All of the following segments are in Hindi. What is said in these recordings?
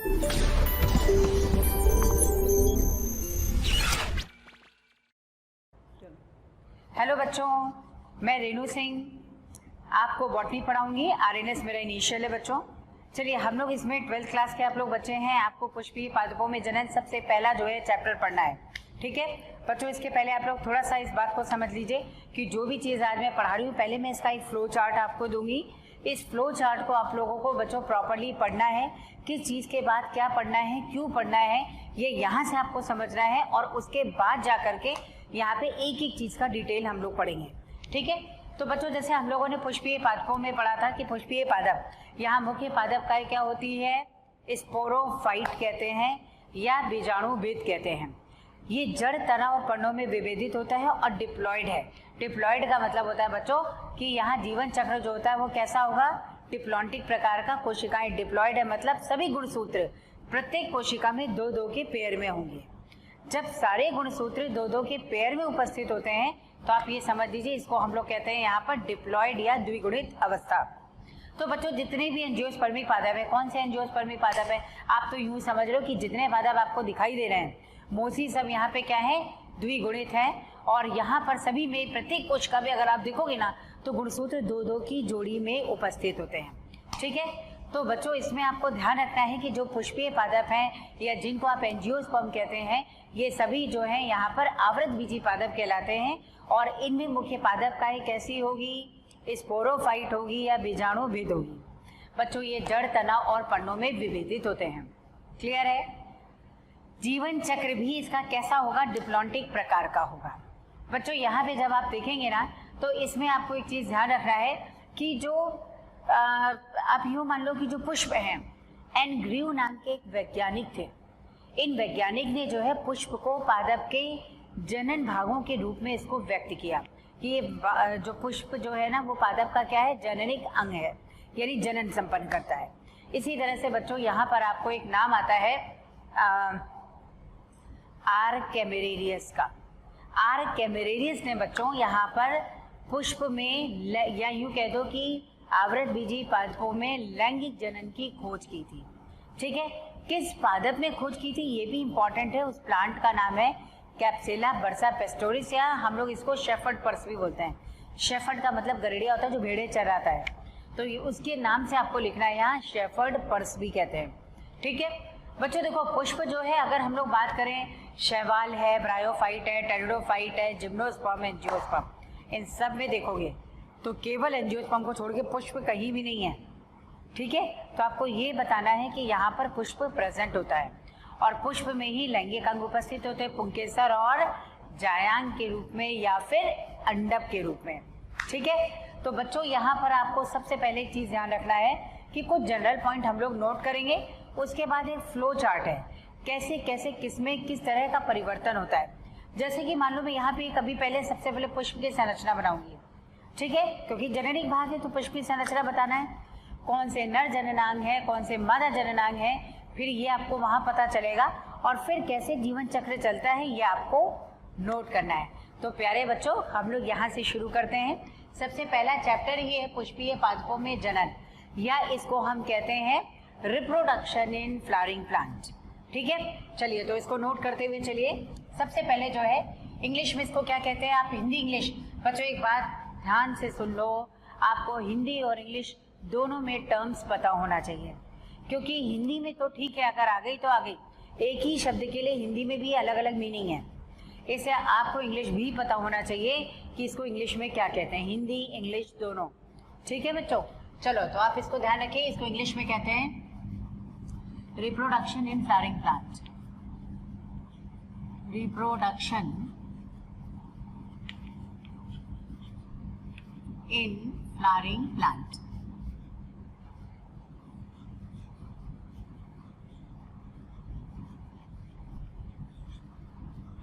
हेलो बच्चों, मैं रेणु सिंह आपको बॉटनी पढ़ाऊंगी। आरएनएस मेरा इनिशियल है बच्चों। चलिए हम लोग इसमें 12th क्लास के आप लोग बच्चे हैं। आपको पुष्पीय पादपों में जनन सबसे पहला जो है चैप्टर पढ़ना है, ठीक है बच्चों। इसके पहले आप लोग थोड़ा सा इस बात को समझ लीजिए कि जो भी चीज़ आज मैं पढ़ा रही हूँ, पहले मैं इसका एक फ्लो चार्ट आपको दूंगी। इस फ्लो चार्ट को आप लोगों को बच्चों प्रॉपरली पढ़ना है। किस चीज़ के बाद क्या पढ़ना है, क्यों पढ़ना है, ये यहाँ से आपको समझना है और उसके बाद जा करके यहाँ पे एक एक चीज़ का डिटेल हम लोग पढ़ेंगे, ठीक है। तो बच्चों जैसे हम लोगों ने पुष्पीय पादपों में पढ़ा था कि पुष्पीय पादप, यहाँ मुख्य पादप का क्या होती है, स्पोरोफाइट कहते हैं या बीजाणुविद कहते हैं। ये जड़, तना और पर्णों में विभेदित होता है और डिप्लॉयड है। डिप्लॉयड का मतलब होता है बच्चों कि यहाँ जीवन चक्र जो होता है वो कैसा होगा, डिप्लॉन्टिक प्रकार का। कोशिकाएं डिप्लॉयड है मतलब सभी गुणसूत्र प्रत्येक कोशिका में दो दो के पेयर में होंगे। जब सारे गुणसूत्र दो दो के पेयर में उपस्थित होते हैं तो आप ये समझ लीजिए इसको हम लोग कहते हैं यहाँ पर डिप्लॉयड या द्विगुणित अवस्था। तो बच्चों जितने भी एंजियोस्पर्मिक पादप है, कौन से एंजियोस्पर्मिक पादप है, आप तो यूं समझ लो कि जितने पादप आपको दिखाई दे रहे हैं मोस्टली सब यहाँ पे क्या है, द्विगुणित है। और यहाँ पर सभी में प्रत्येक कोशिका में अगर आप देखोगे ना तो गुणसूत्र दो दो की जोड़ी में उपस्थित होते हैं, ठीक है। तो बच्चों इसमें आपको ध्यान रखना है कि जो पुष्पीय पादप हैं या जिनको आप एंजियोस्पर्म कहते हैं, ये सभी जो हैं यहाँ पर आवृत बीजी पादप कहलाते हैं। और इनमें मुख्य पादप का कैसी होगी, स्पोरोफाइट होगी या बीजाणुविद होगी। बच्चों ये जड़, तना और पर्णों में विभेदित होते हैं, क्लियर है। जीवन चक्र भी इसका कैसा होगा, डिप्लॉन्टिक प्रकार का होगा। बच्चों यहाँ पे जब आप देखेंगे ना तो इसमें आपको एक चीज ध्यान रखना है कि जो आप यूं मान लो कि जो पुष्प हैं, एन ग्रीव नाम के एक वैज्ञानिक थे। इन वैज्ञानिक ने जो है पुष्प को पादप के जनन भागों के रूप में इसको व्यक्त किया कि ये जो पुष्प जो है ना वो पादप का क्या है, जननिक अंग है, यानी जनन संपन्न करता है। इसी तरह से बच्चों यहाँ पर आपको एक नाम आता है आर कैमेरेरियस का। आर कैमेरेरियस ने बच्चों यहाँ पर पुष्प में या यूं कह दो कि आवृत बीजी पादपों में लैंगिक जनन की खोज की थी, ठीक है। किस पादप ने खोज की थी ये भी इंपॉर्टेंट है। उस प्लांट का नाम है कैप्सिला बर्सा पेस्टोरिस या हम लोग इसको शेफर्ड पर्स भी बोलते हैं। शेफर्ड का मतलब गरुड़िया होता है जो भेड़े चराता है, तो उसके नाम से आपको लिखना है यहाँ शेफर्ड पर्स भी कहते हैं, ठीक है। बच्चों देखो पुष्प जो है अगर हम लोग बात करें, शैवाल है, ब्रायोफाइट है, टेरिडोफाइट है, जिम्नोस्पर्म, एंजियोस्पर्म, इन सब में देखोगे तो केवल एंजियोस्पर्म को छोड़ के पुष्प कहीं भी नहीं है, ठीक है। तो आपको ये बताना है कि यहाँ पर पुष्प प्रेजेंट होता है और पुष्प में ही लैंगिक अंग उपस्थित होते हैं, पुंकेसर और जायांग के रूप में या फिर अंडप के रूप में, ठीक है। तो बच्चों यहाँ पर आपको सबसे पहले एक चीज ध्यान रखना है कि कुछ जनरल पॉइंट हम लोग नोट करेंगे, उसके बाद एक फ्लो चार्ट है कैसे कैसे किसमें किस तरह का परिवर्तन होता है। जैसे कि मान लो मैं यहाँ पे कभी पहले सबसे पहले पुष्प की संरचना बनाऊंगी, ठीक है, क्योंकि जननिक भाग है तो पुष्प की संरचना बताना है, कौन से नर जननांग है, कौन से मादा जननांग है, फिर ये आपको वहां पता चलेगा और फिर कैसे जीवन चक्र चलता है ये आपको नोट करना है। तो प्यारे बच्चों हम लोग यहाँ से शुरू करते हैं। सबसे पहला चैप्टर ये है पुष्पीय पादपों में जनन, या इसको हम कहते हैं रिप्रोडक्शन इन फ्लावरिंग प्लांट, ठीक है। चलिए तो इसको नोट करते हुए चलिए सबसे पहले जो है इंग्लिश में इसको क्या कहते हैं, आप हिंदी इंग्लिश बच्चों एक बात ध्यान से सुन लो, आपको हिंदी और इंग्लिश दोनों में टर्म्स पता होना चाहिए, क्योंकि हिंदी में तो ठीक है अगर आ गई तो आ गई, एक ही शब्द के लिए हिंदी में भी अलग अलग मीनिंग है। इससे आपको इंग्लिश भी पता होना चाहिए कि इसको इंग्लिश में क्या कहते हैं, हिंदी इंग्लिश दोनों, ठीक है बच्चों। चलो तो आप इसको ध्यान रखिए, इसको इंग्लिश में कहते हैं reproduction in flowering plant, reproduction in flowering plant.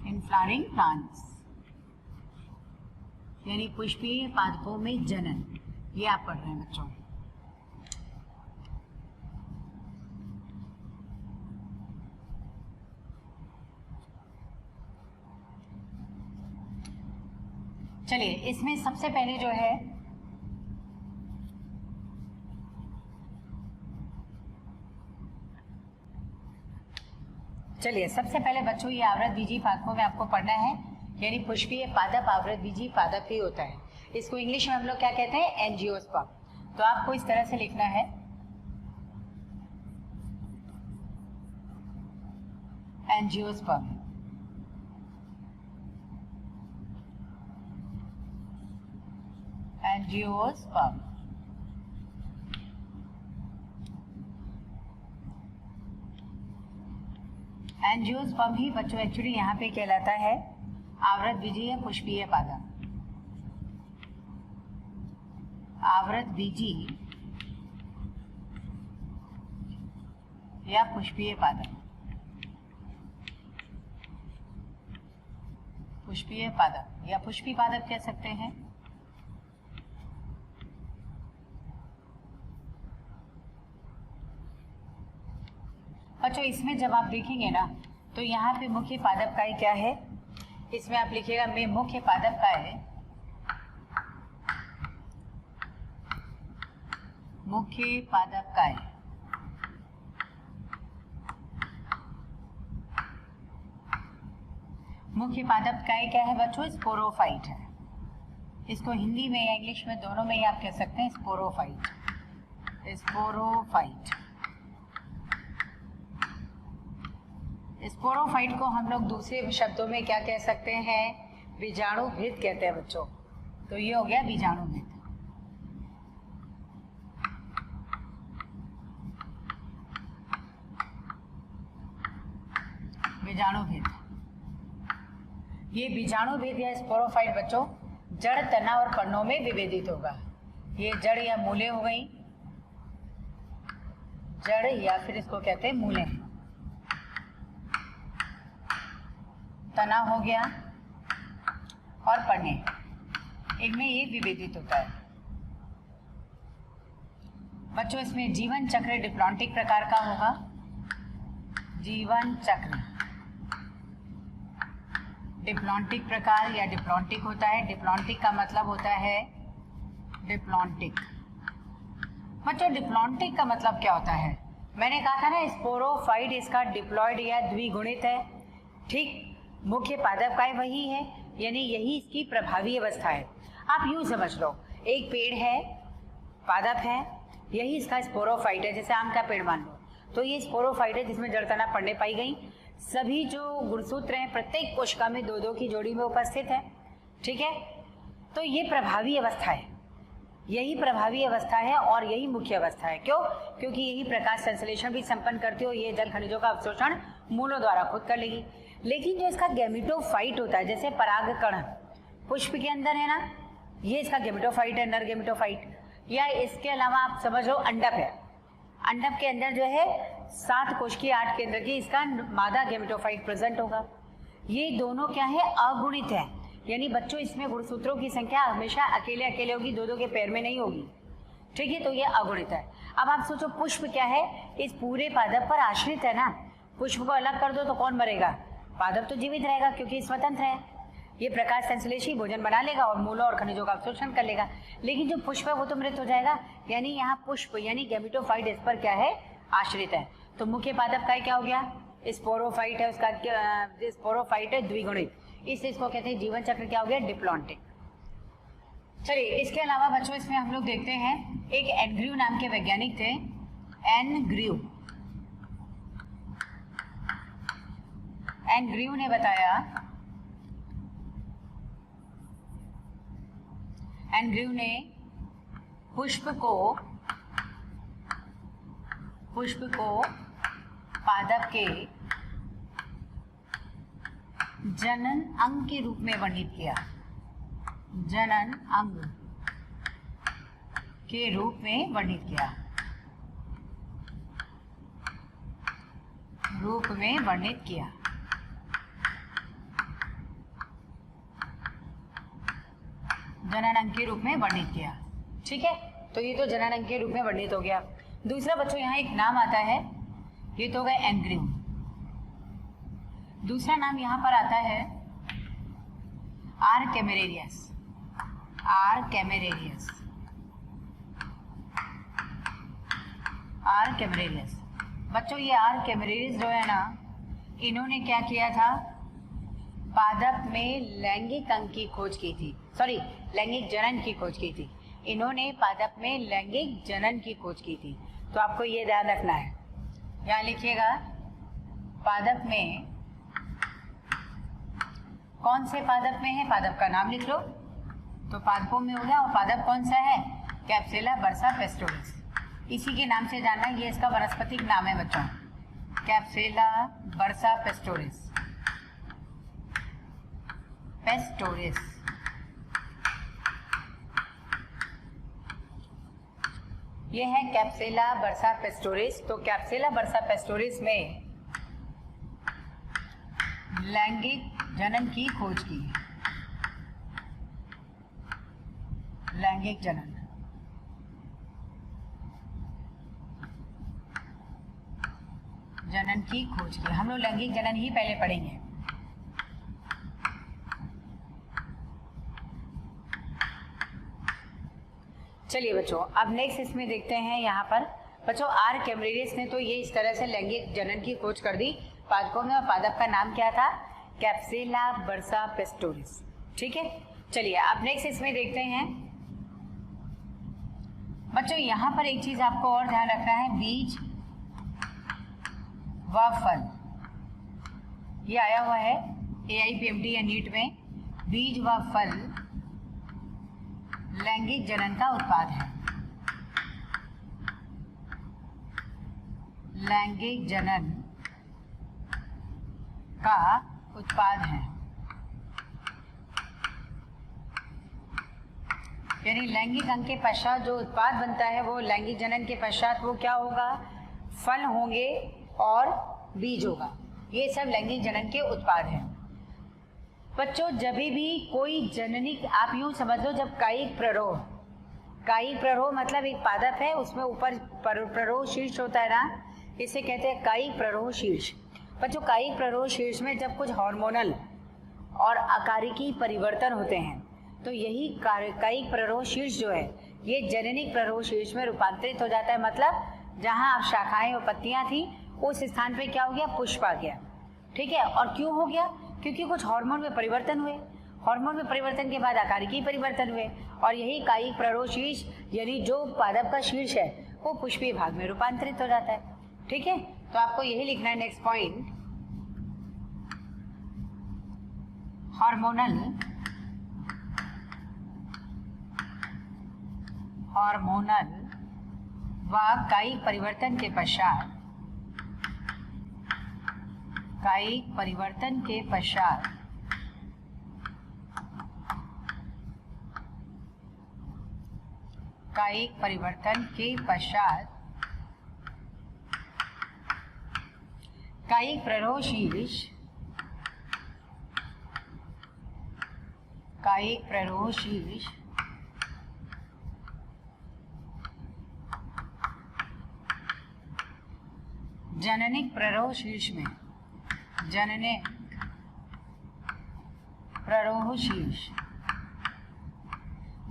In flowering plants यानी पुष्पीय पादपों में जनन, ये आप पढ़ रहे हैं बच्चों। चलिए इसमें सबसे पहले जो है चलिए सबसे पहले बच्चों ये आवृत बीजी पादपों में आपको पढ़ना है, यानी पुष्पीय पादप आवृत बीजी पादप ही होता है। इसको इंग्लिश में हम लोग क्या कहते हैं? एंजियोस्पर्म। तो आपको इस तरह से लिखना है, एंजियोस्पर्म। एंजियोस्पर्म एंजियोस्पर्म ही बच्चों एक्चुअली यहाँ पे कहलाता है आवृत बीजी या पुष्पीय पादप। आवृत बीजी या पुष्पीय पादप। पुष्पीय पादप या पुष्पी पादप कह सकते हैं। बच्चों इसमें जब आप देखेंगे ना तो यहाँ पे मुख्य पादप काय क्या है, इसमें आप लिखिएगा में मुख्य पादप काय है। मुख्य पादप काय, मुख्य पादप काय क्या है बच्चों? स्पोरोफाइट है। इसको हिंदी में या इंग्लिश में दोनों में ही आप कह सकते हैं स्पोरोफाइट। स्पोरोफाइट स्पोरोफाइट को हम लोग दूसरे शब्दों में क्या कह सकते हैं? बीजाणुभिद कहते हैं बच्चों। तो ये हो गया बीजाणुभिद। बीजाणुभिद, ये बीजाणुभिद या स्पोरोफाइट बच्चों जड़, तना और पर्णों में विभेदित होगा। ये जड़ या मूलें हो गई, जड़ या फिर इसको कहते हैं मूलें। तना हो गया और पर्णे, इनमें ये विभेदित होता है बच्चों। इसमें जीवन चक्र डिप्लॉन्टिक प्रकार का होगा। जीवन चक्र डिप्लॉन्टिक प्रकार या डिप्लॉन्टिक होता है। डिप्लॉन्टिक का मतलब होता है डिप्लॉन्टिक। बच्चों डिप्लॉन्टिक का मतलब क्या होता है? मैंने कहा था ना स्पोरोफाइट इसका डिप्लॉयड या द्विगुणित है। ठीक, मुख्य पादप काय वही है, यानी यही इसकी प्रभावी अवस्था है। आप यूं समझ लो, एक पेड़ है, पादप है, यही इसका स्पोरोफाइट है। जैसे आम का पेड़ मान लो, तो ये स्पोरोफाइट है जिसमें जड़, तना, पर्णे पाई गई। सभी जो गुणसूत्र हैं प्रत्येक कोशिका में दो दो की जोड़ी में उपस्थित है। ठीक है, तो ये प्रभावी अवस्था है, यही प्रभावी अवस्था है और यही मुख्य अवस्था है। क्यों? क्योंकि यही प्रकाश संश्लेषण भी संपन्न करती हो। ये जल खनिजों का अवशोषण मूलों द्वारा खुद कर लेगी। लेकिन जो इसका गैमेटोफाइट होता है, जैसे परागकण पुष्प के अंदर है ना, ये इसका गैमेटोफाइट है, नर गैमेटोफाइट। या इसके अलावा आप समझ लो अंडक है, अंडक के अंदर जो है 7 कोश की 8 केंद्र की इसका मादा गैमेटोफाइट प्रेजेंट होगा। ये दोनों क्या है? अगुणित है, यानी बच्चों इसमें गुणसूत्रों की संख्या हमेशा अकेले अकेले होगी, दो दो के पैर में नहीं होगी। ठीक है, तो ये अगुणित है। अब आप सोचो पुष्प क्या है? इस पूरे पादप पर आश्रित है ना। पुष्प को अलग कर दो तो कौन मरेगा? पादप तो जीवित रहेगा क्योंकि स्वतंत्र है। ये प्रकाश संश्लेषी भोजन बना लेगा और मूलों और खनिजों का अवशोषण कर लेगा। लेकिन जो पुष्प है वो तो मृत हो जाएगा, यानी यहाँ पुष्प यानी गैमेटोफाइट इस पर क्या है? आश्रित है। तो मुख्य पादप का क्या हो गया? स्पोरोफाइट है, उसका स्पोरोफाइट है द्विगुणित, इसको कहते हैं जीवन चक्र क्या हो गया? डिप्लॉन्टिक। चलिए इसके अलावा बच्चों इसमें हम लोग देखते हैं एक एनग्रीव नाम के वैज्ञानिक थे। एनग्रीव ने बताया, एनग्रीव ने पुष्प को पादप के जनन अंग के रूप में वर्णित किया। जनन अंग के रूप में वर्णित किया, रूप में वर्णित किया। जनन अंग के रूप में वर्णित किया। ठीक है, तो ये तो जनन अंग के रूप में वर्णित हो गया। दूसरा बच्चों यहाँ एक नाम आता है, ये तो गए एनग्रीव। दूसरा नाम यहाँ पर आता है R Camerarius. R Camerarius, R Camerarius. बच्चों ये आर कैमेरेरियस जो है ना, इन्होंने क्या किया था, पादप में लैंगिक अंग की खोज की थी, सॉरी लैंगिक जनन की खोज की थी। इन्होंने पादप में लैंगिक जनन की खोज की थी। तो आपको ये ध्यान रखना है, यहाँ लिखिएगा पादप में, कौन से पादप में है, पादप का नाम लिख लो। तो पादपों में हो गया, और पादप कौन सा है, कैप्सुला बर्सा पेस्टोरिस, इसी के नाम से जानना, ये इसका वनस्पतिक नाम है बच्चों, कैप्सुला बर्सा पेस्टोरिस, पेस्टोरिस। ये है कैप्सुला बर्सा पेस्टोरिस। तो कैप्सुला बर्सा पेस्टोरिस में लैंगिक जनन की खोज की, लैंगिक जनन, जनन की खोज की। हम लोग लैंगिक जनन ही पहले पढ़ेंगे। चलिए बच्चों, अब नेक्स्ट इसमें देखते हैं यहाँ पर बच्चों, आर कैमरेरियस ने तो ये इस तरह से लैंगिक जनन की खोज कर दी पादपों में, और पादप का नाम क्या था, कैप्सुला बर्सा पेस्टोरिस। ठीक है, चलिए अब नेक्स्ट इसमें देखते हैं बच्चों, यहाँ पर एक चीज आपको और ध्यान रखना है, बीज व फल, ये आया हुआ है AIPMT या नीट में, बीज व फल लैंगिक जनन का उत्पाद है, लैंगिक जनन का उत्पाद है। यानी लैंगिक अंग के पश्चात जो उत्पाद बनता है वो लैंगिक जनन के पश्चात वो क्या होगा, फल होंगे और बीज होगा, ये सब लैंगिक जनन के उत्पाद हैं। बच्चों जब भी कोई जननी, आप यूं समझ लो, जब कायिक प्ररोह, कायिक प्ररोह मतलब एक पादप है, उसमें ऊपर प्ररोह शीर्ष होता है ना, इसे कहते हैं कायिक प्ररोह शीर्ष। बच्चों कायिक प्ररोह शीर्ष में जब कुछ हार्मोनल और आकारिकी परिवर्तन होते हैं तो यही कायिक प्ररोह शीर्ष जो है ये जननिक प्ररोह शीर्ष में रूपांतरित हो जाता है। मतलब जहां आप शाखाएं और पत्तियां थी उस स्थान पे क्या हो गया, पुष्प आ गया। ठीक है, और क्यों हो गया, क्योंकि कुछ हार्मोन में परिवर्तन हुए, हार्मोन में परिवर्तन के बाद आकारिकी परिवर्तन हुए, और यही कायिक प्ररोह शीर्ष यानी जो पादप का शीर्ष है वो पुष्पीय भाग में रूपांतरित हो जाता है। ठीक है, तो आपको यही लिखना है नेक्स्ट पॉइंट, हार्मोनल व कायिक परिवर्तन के पश्चात, कायिक परिवर्तन के पश्चात कायिक परिवर्तन के पश्चात कायिक प्ररोह शीर्ष, कायिक प्ररोह शीर्ष जननिक प्ररोह शीर्ष में, जननिक प्ररोह शीर्ष,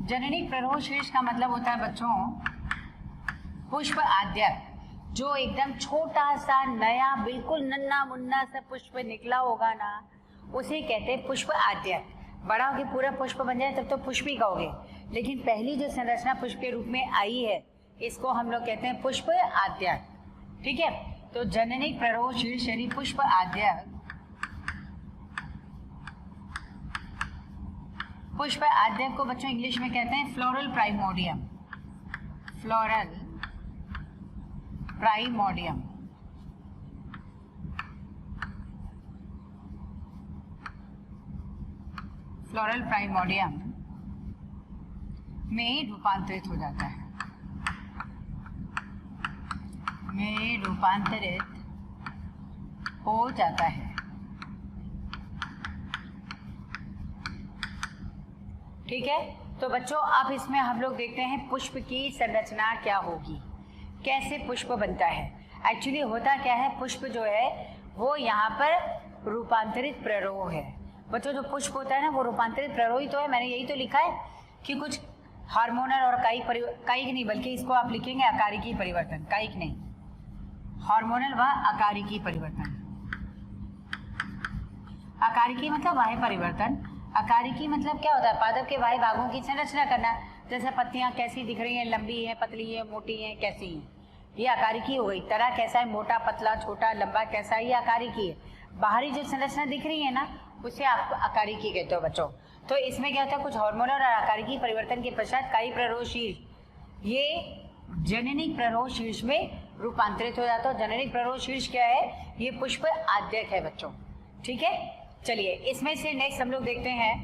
जननिक प्ररोह शीर्ष का मतलब होता है बच्चों पुष्प आद्यक, जो एकदम छोटा सा नया बिल्कुल नन्ना मुन्ना सा पुष्प निकला होगा ना, उसे कहते हैं पुष्प आद्यक। बड़ा होके पूरा पुष्प बन जाए तब तो पुष्प ही कहोगे, लेकिन पहली जो संरचना पुष्प के रूप में आई है इसको हम लोग कहते हैं पुष्प आद्यक। ठीक है, तो जननिक प्ररोह शीर्ष यानी पुष्प आद्यक, पुष्प आद्यक को बच्चों इंग्लिश में कहते हैं floral primordium, floral primordium. Floral primordium में रूपांतरित हो जाता है, में रूपांतरित हो जाता है। ठीक है, तो बच्चों अब इसमें हम लोग देखते हैं पुष्प की संरचना क्या होगी, कैसे पुष्प बनता है। एक्चुअली होता क्या है, पुष्प जो है वो यहाँ पर रूपांतरित प्ररोह है। बच्चों जो पुष्प होता है ना वो रूपांतरित प्ररोह ही तो है, मैंने यही तो लिखा है कि कुछ हार्मोनल और कायिक नहीं, बल्कि इसको आप लिखेंगे अकारिकी परिवर्तन, कायिक नहीं, हार्मोनल व अकारिकी परिवर्तन, आकारिकी मतलब वाह्य परिवर्तन। आकारिकी मतलब क्या होता है? पादप के वाह्य भागों की संरचना करना। जैसे पत्तियां कैसी दिख रही हैं, लंबी है, पतली है, मोटी है, कैसी है, ये आकारिकी हो गई। तरा कैसा है, मोटा, पतला, छोटा, लंबा, कैसा है, ये आकारिकी है। बाहरी जो संरचना दिख रही है ना, उसे आप आकारिकी कहते हो बच्चों। तो इसमें क्या होता है? कुछ हार्मोनल और आकारिकी परिवर्तन के पश्चात कायी प्ररोह शीर्ष ये जननिक प्ररोह शीर्ष में रूपांतरित हो जाता है। जननिक प्ररोह शीर्ष क्या है? ये पुष्प आद्यक है बच्चों। ठीक है, चलिए इसमें से नेक्स्ट हम लोग देखते हैं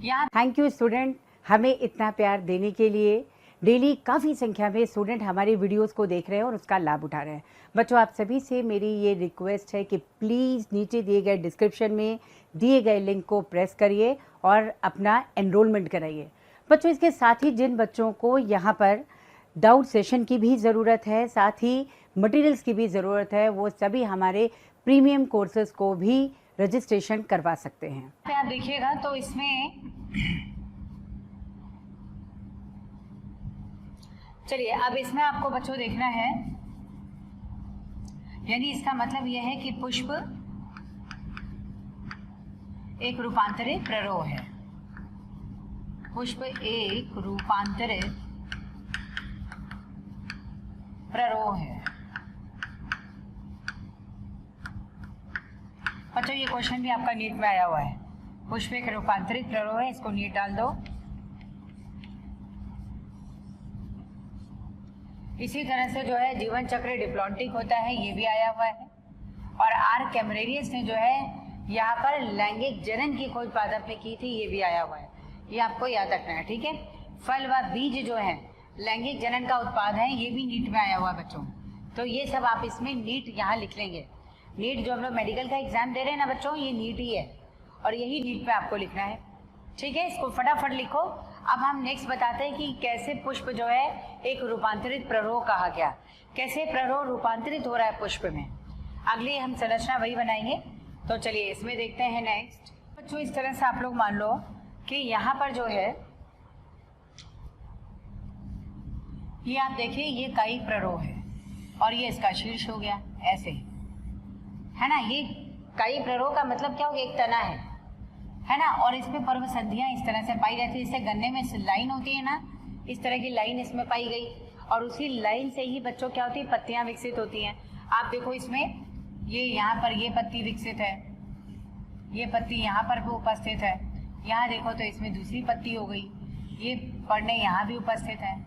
यहाँ। थैंक यू स्टूडेंट, हमें इतना प्यार देने के लिए। डेली काफ़ी संख्या में स्टूडेंट हमारे वीडियोस को देख रहे हैं और उसका लाभ उठा रहे हैं। बच्चों, आप सभी से मेरी ये रिक्वेस्ट है कि प्लीज़ नीचे दिए गए डिस्क्रिप्शन में दिए गए लिंक को प्रेस करिए और अपना एनरोलमेंट कराइए। बच्चों, इसके साथ ही जिन बच्चों को यहाँ पर डाउट सेशन की भी ज़रूरत है, साथ ही मटेरियल्स की भी ज़रूरत है, वो सभी हमारे प्रीमियम कोर्सेज को भी रजिस्ट्रेशन करवा सकते हैं। आप देखिएगा तो इसमें चलिए अब इसमें आपको बच्चों देखना है, यानी इसका मतलब यह है कि पुष्प एक रूपांतरित प्ररोह है। पुष्प एक रूपांतरित प्ररोह है। बच्चों, ये क्वेश्चन भी आपका नीट में आया हुआ है। पुष्प एक रूपांतरित प्ररोह है, इसको नीट डाल दो। इसी तरह से जो है जीवन चक्र डिप्लॉन्टिक होता है, ये भी आया हुआ है। और आर कैमरेरियस ने जो है यहाँ पर लैंगिक जनन की खोज पादप में की थी, ये भी आया हुआ है। ये आपको याद रखना है, ठीक है। फल व बीज जो है लैंगिक जनन का उत्पाद है, ये भी नीट में आया हुआ है बच्चों। तो ये सब आप इसमें नीट यहाँ लिख लेंगे। नीट जो हम लोग मेडिकल का एग्जाम दे रहे हैं ना बच्चों, ये नीट ही है और यही नीट पे आपको लिखना है, ठीक है। इसको फटाफट लिखो। अब हम नेक्स्ट बताते हैं कि कैसे पुष्प जो है एक रूपांतरित प्ररोह कहा गया, कैसे प्ररोह रूपांतरित हो रहा है पुष्प में। अगली हम संरचना वही बनाएंगे। तो चलिए इसमें देखते हैं नेक्स्ट। बच्चों, इस तरह से आप लोग मान लो कि यहाँ पर जो है ये आप देखिए, ये कायिक प्ररोह है और ये इसका शीर्ष हो गया, ऐसे है ना। ये कायिक प्ररोह का मतलब क्या हो गया? एक तना है ना। और इसमें पर्व संधियां इस तरह से पाई जाती है। जैसे गन्ने में लाइन होती है ना, इस तरह की लाइन इसमें पाई गई और उसी लाइन से ही बच्चों क्या होती है? पत्तियां विकसित होती हैं। आप देखो इसमें ये यहाँ पर ये पत्ती विकसित है, ये पत्ती यहाँ पर भी उपस्थित है। यहाँ देखो तो इसमें दूसरी पत्ती हो गई। ये पढ़ने यहाँ भी उपस्थित है,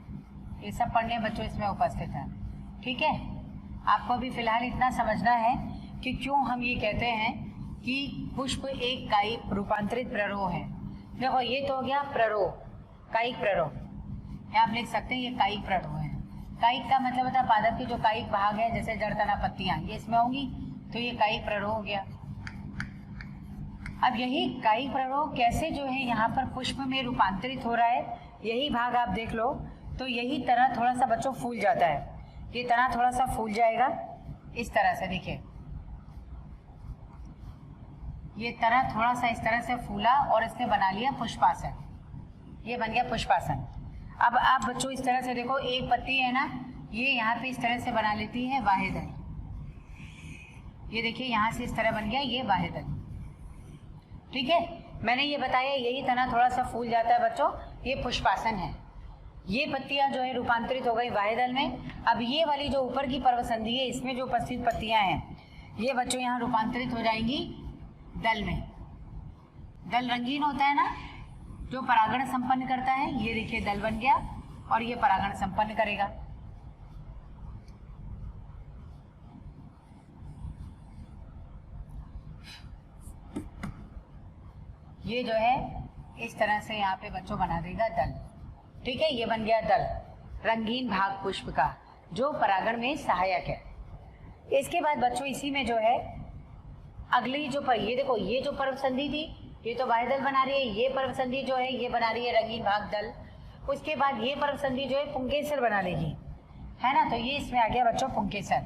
ये सब पढ़ने बच्चों इसमें उपस्थित है, ठीक है। आपको भी फिलहाल इतना समझना है कि क्यों हम ये कहते हैं कि पुष्प एक कायिक रूपांतरित प्ररोह है। देखो ये तो हो गया प्ररोह, कायिक प्ररोह। यहाँ आप लिख सकते हैं ये कायिक प्ररोह है। कायिक का मतलब होता है पादप के जो कायिक भाग है, जैसे जड़, तना, पत्तियां, ये इसमें होंगी, तो ये कायिक प्ररोह हो गया। अब यही कायिक प्ररोह कैसे जो है यहाँ पर पुष्प में रूपांतरित हो रहा है, यही भाग आप देख लो। तो यही तना थोड़ा सा बच्चों फूल जाता है, ये तना थोड़ा सा फूल जाएगा इस तरह से। देखिए ये तना थोड़ा सा इस तरह से फूला और इसने बना लिया पुष्पासन, ये बन गया पुष्पासन। अब आप बच्चों इस तरह से देखो, एक पत्ती है ना, ये यहाँ पे इस तरह से बना लेती है वाहिदल। ये देखिए यहाँ से इस तरह बन गया ये वाहिदल, ठीक है। मैंने ये बताया यही तना थोड़ा सा फूल जाता है बच्चों, ये पुष्पासन है। ये पत्तियां जो है रूपांतरित हो गई वाहिदल में। अब ये वाली जो ऊपर की पर्वसंधि है, इसमें जो उपस्थित पत्तियां हैं, ये बच्चों यहाँ रूपांतरित हो जाएंगी दल में। दल रंगीन होता है ना, जो परागण संपन्न करता है। ये देखिए दल बन गया और ये परागण संपन्न करेगा। ये जो है इस तरह से यहाँ पे बच्चों बना देगा दल, ठीक है। ये बन गया दल, रंगीन भाग पुष्प का, जो परागण में सहायक है। इसके बाद बच्चों इसी में जो है अगली जो ये देखो, ये जो पर्वसंधि थी ये तो वाहिदल बना रही है, ये पर्वसंधि जो है ये बना रही है रंगीन भाग दल। उसके बाद ये पर्वसंधि जो है पुंकेसर बना लेगी, है ना। तो ये इसमें आ गया बच्चों पुंकेसर।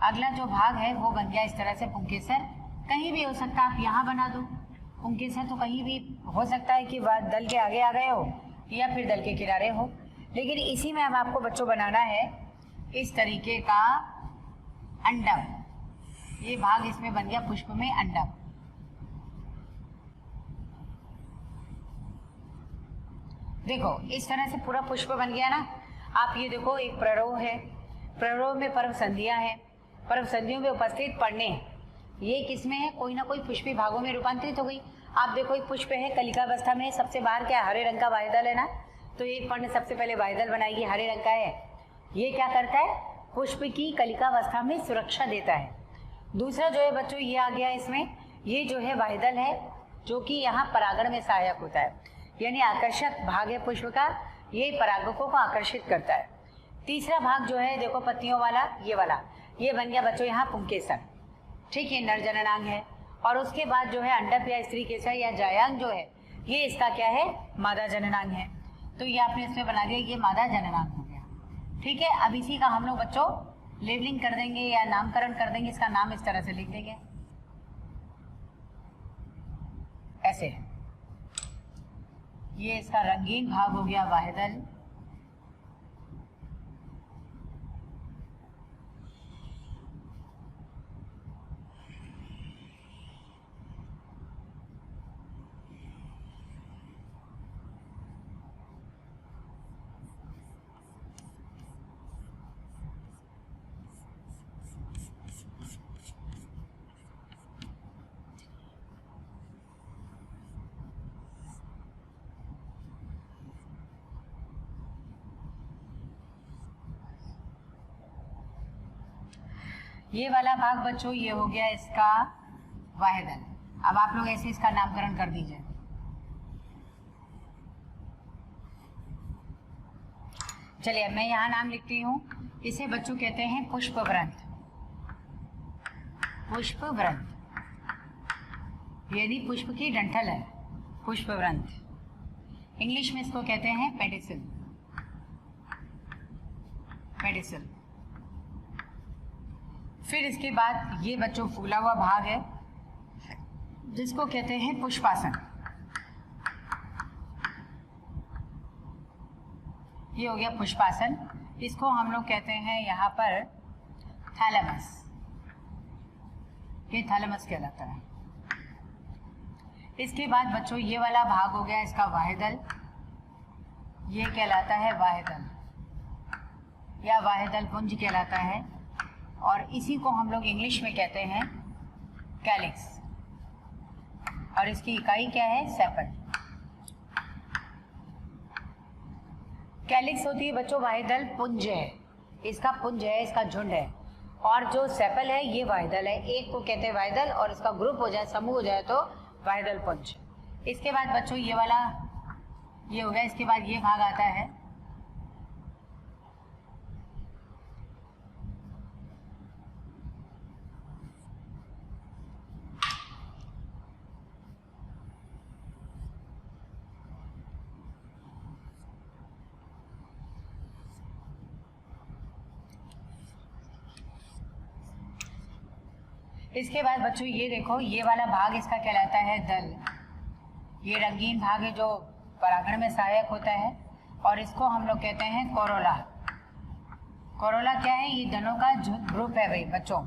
अगला जो भाग है वो बन गया इस तरह से पुंकेसर। कहीं भी हो सकता है, आप यहाँ बना दो पुंकेसर, तो कहीं भी हो सकता है कि दल के आगे आ गए हो या फिर दल के किनारे हो। लेकिन इसी में अब आपको बच्चों बनाना है इस तरीके का अंडम। ये भाग इसमें बन गया पुष्प में अंडक। देखो इस तरह से पूरा पुष्प बन गया ना। आप ये देखो एक प्ररोह है, प्ररोह में पर्व संधियां हैं, पर्व संधियों में उपस्थित पढ़ने, ये किसमें है, कोई ना कोई पुष्पी भागों में रूपांतरित हो गई। आप देखो एक पुष्प है कलिकावस्था में, सबसे बाहर क्या हरे रंग का वायुदल है ना, तो एक पर्ण सबसे पहले वायुदल बनाएगी, हरे रंग का है। ये क्या करता है, पुष्प की कलिकावस्था में सुरक्षा देता है। दूसरा जो है बच्चों ये आ गया इसमें, ये जो है वायुदल है जो कि यहाँ परागण में सहायक होता है, यानी आकर्षक भाग है पुष्प का, ये परागकों को आकर्षित करता है। तीसरा भाग जो है देखो पत्तियों वाला, ये बन गया बच्चों यहाँ पुंकेसर, ठीक है, नर जननांग है। और उसके बाद जो है अंडप या स्त्री केसर या जायांग जो है, ये इसका क्या है, मादा जननांग है। तो ये आपने इसमें बना दिया, ये मादा जननांग हो गया, ठीक है। अब इसी का हम लोग बच्चों लेबलिंग कर देंगे या नामकरण कर देंगे, इसका नाम इस तरह से लिख देंगे ऐसे। ये इसका रंगीन भाग हो गया वाहिदल, ये वाला भाग बच्चों ये हो गया इसका वाहिदल। अब आप लोग ऐसे इसका नामकरण कर दीजिए। चलिए मैं यहाँ नाम लिखती हूँ, इसे बच्चों कहते हैं पुष्पवृंत। पुष्पवृंत यानी पुष्प की डंठल है, पुष्पवृंत। इंग्लिश में इसको कहते हैं पेडिसिल, पेडिसिल। फिर इसके बाद ये बच्चों फूला हुआ भाग है जिसको कहते हैं पुष्पासन। ये हो गया पुष्पासन, इसको हम लोग कहते हैं यहाँ पर थैलेमस, ये थैलेमस कहलाता है। इसके बाद बच्चों ये वाला भाग हो गया इसका वाहिदल, ये कहलाता है वाहिदल या वाहिदल पुंज कहलाता है, और इसी को हम लोग इंग्लिश में कहते हैं कैलिक्स, और इसकी इकाई क्या है, सेपल। कैलिक्स होती है बच्चों वाहिदल पुंज है, इसका पुंज है, इसका झुंड है, और जो सेपल है ये वाहिदल है। एक को कहते हैं वाहिदल और इसका ग्रुप हो जाए, समूह हो जाए तो वाहिदल पुंज। इसके बाद बच्चों ये वाला ये हो गया, इसके बाद ये भाग आता है इसके बाद बच्चों ये देखो ये वाला भाग इसका कहलाता है दल। ये रंगीन भाग है जो परागण में सहायक होता है, और इसको हम लोग कहते हैं कोरोला। कोरोला क्या है, ये दलों का ग्रुप है भाई बच्चों,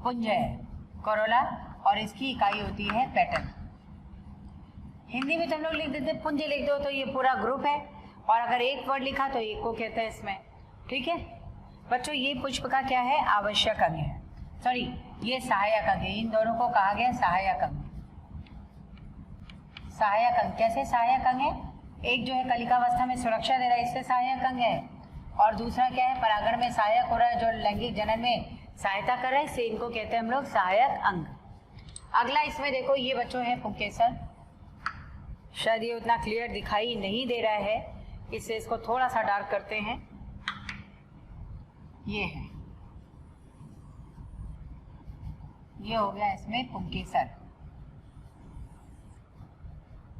पुंज है कोरोला, और इसकी इकाई होती है पेटल। हिंदी में तो हम लोग लिख देते पुंज लिख दो तो ये पूरा ग्रुप है, और अगर एक वर्ड लिखा तो एक को कहते हैं इसमें, ठीक है बच्चों। ये पुष्प का क्या है, आवश्यक अंग है, सॉरी ये सहायक अंग है, इन दोनों को कहा गया सहायक अंग। सहायक अंग कैसे सहायक अंग है, एक जो है कलिकावस्था में सुरक्षा दे रहा है, इससे सहायक अंग है, और दूसरा क्या है परागण में सहायक हो रहा है, जो लैंगिक जनन में सहायता कर रहा है, से इनको कहते हैं हम लोग सहायक अंग। अगला इसमें देखो ये बच्चों है पुंकेसर। शायद ये उतना क्लियर दिखाई नहीं दे रहा है, इससे इसको थोड़ा सा डार्क करते हैं। ये है, ये हो गया इसमें पुंकेसर,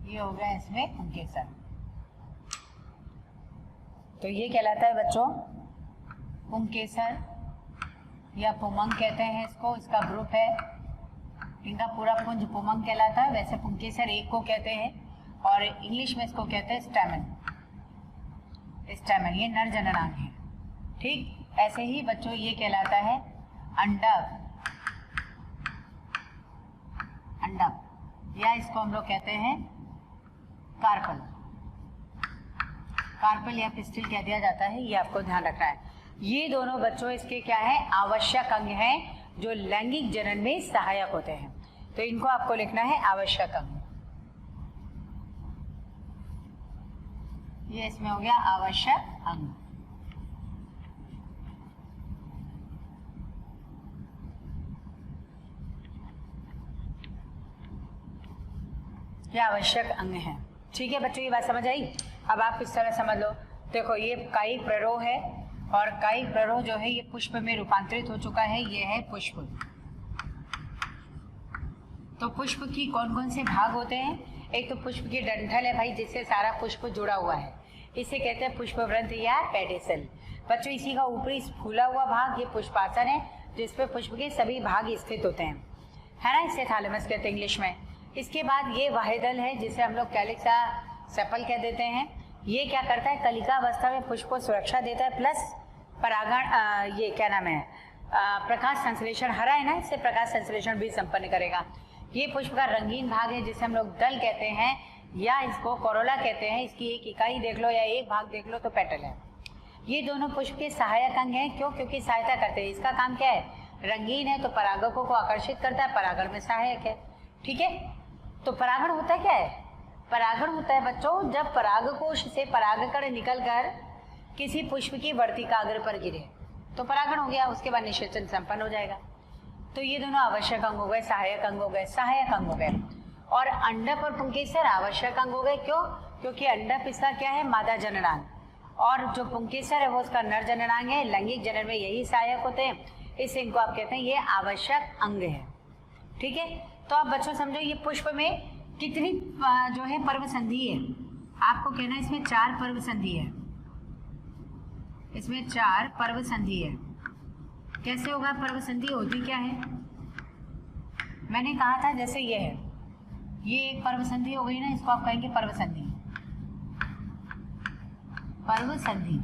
ये हो गया इसमें पुंकेसर। तो ये कहलाता है बच्चों पुंकेसर या पुमंग कहते हैं इसको, इसका ग्रुप है, इनका पूरा पुंज पुमंग कहलाता है। वैसे पुंकेसर एक को कहते हैं, और इंग्लिश में इसको कहते हैं स्टैमेन। स्टैमेन ये नर जननांग है, ठीक। ऐसे ही बच्चों ये कहलाता है अंडक अंडक, या इसको हम लोग कहते हैं कार्पल। कार्पल या पिस्टिल कह दिया जाता है, ये आपको ध्यान रखना है। ये दोनों बच्चों इसके क्या है, आवश्यक अंग हैं जो लैंगिक जनन में सहायक होते हैं। तो इनको आपको लिखना है आवश्यक अंग। ये इसमें हो गया आवश्यक अंग। ये आवश्यक अंग है। ठीक है बच्चों, ये बात समझ आई। अब आप इस तरह समझ लो, देखो ये कायिक प्ररोह है और कायिक प्ररोह जो है ये पुष्प में रूपांतरित हो चुका है। ये है पुष्प। तो पुष्प की कौन कौन से भाग होते हैं? एक तो पुष्प की डंठल है भाई, जिससे सारा पुष्प जुड़ा हुआ है, इसे कहते हैं पुष्पवृंत या पेडिसल। बच्चों इसी का ऊपरी फूला हुआ भाग ये पुष्पासन है, जिसपे पुष्प के सभी भाग स्थित होते हैं, है ना। इसे थैलेमस कहते हैं इंग्लिश में। इसके बाद ये वाहिदल है, जिसे हम लोग कैलिक्सा सेपल कह देते हैं। ये क्या करता है, कलिका अवस्था में पुष्प को सुरक्षा देता है, प्लस परागण, ये क्या नाम है, प्रकाश संश्लेषण, हरा है ना, इससे प्रकाश संश्लेषण भी संपन्न करेगा। ये पुष्प का रंगीन भाग है, जिसे हम लोग दल कहते हैं या इसको कोरोला कहते हैं। इसकी एक इकाई देख लो या एक भाग देख लो तो पेटल है। ये दोनों पुष्प के सहायक अंग हैं। क्यों? क्योंकि सहायता करते हैं। इसका काम क्या है, रंगीन है तो परागकों को आकर्षित करता है, परागण में सहायक है। ठीक है, तो परागण होता क्या है? परागण होता है बच्चों जब परागकोश से परागकण निकलकर किसी पुष्प की वर्तिकाग्र पर गिरे तो परागण हो गया, उसके बाद निषेचन संपन्न हो जाएगा। तो ये दोनों आवश्यक अंग हो गए, सहायक अंग हो गए, सहायक अंग हो गए। और अंडप और पुंकेसर आवश्यक अंग हो गए। क्यों? क्योंकि अंडप इसका क्या है, मादा जननांग, और जो पुंकेसर है वो उसका नर जननांग है। लैंगिक जनन में यही सहायक होते हैं, इससे इनको आप कहते हैं ये आवश्यक अंग है। ठीक है, तो आप बच्चों समझो ये पुष्प में कितनी जो है पर्व संधि है, आपको कहना है इसमें 4 पर्व संधि है। इसमें 4 पर्व संधि है। कैसे होगा पर्व संधि, होती क्या है? मैंने कहा था जैसे ये है, ये एक पर्व संधि हो गई ना, इसको आप कहेंगे पर्व संधि। पर्व संधि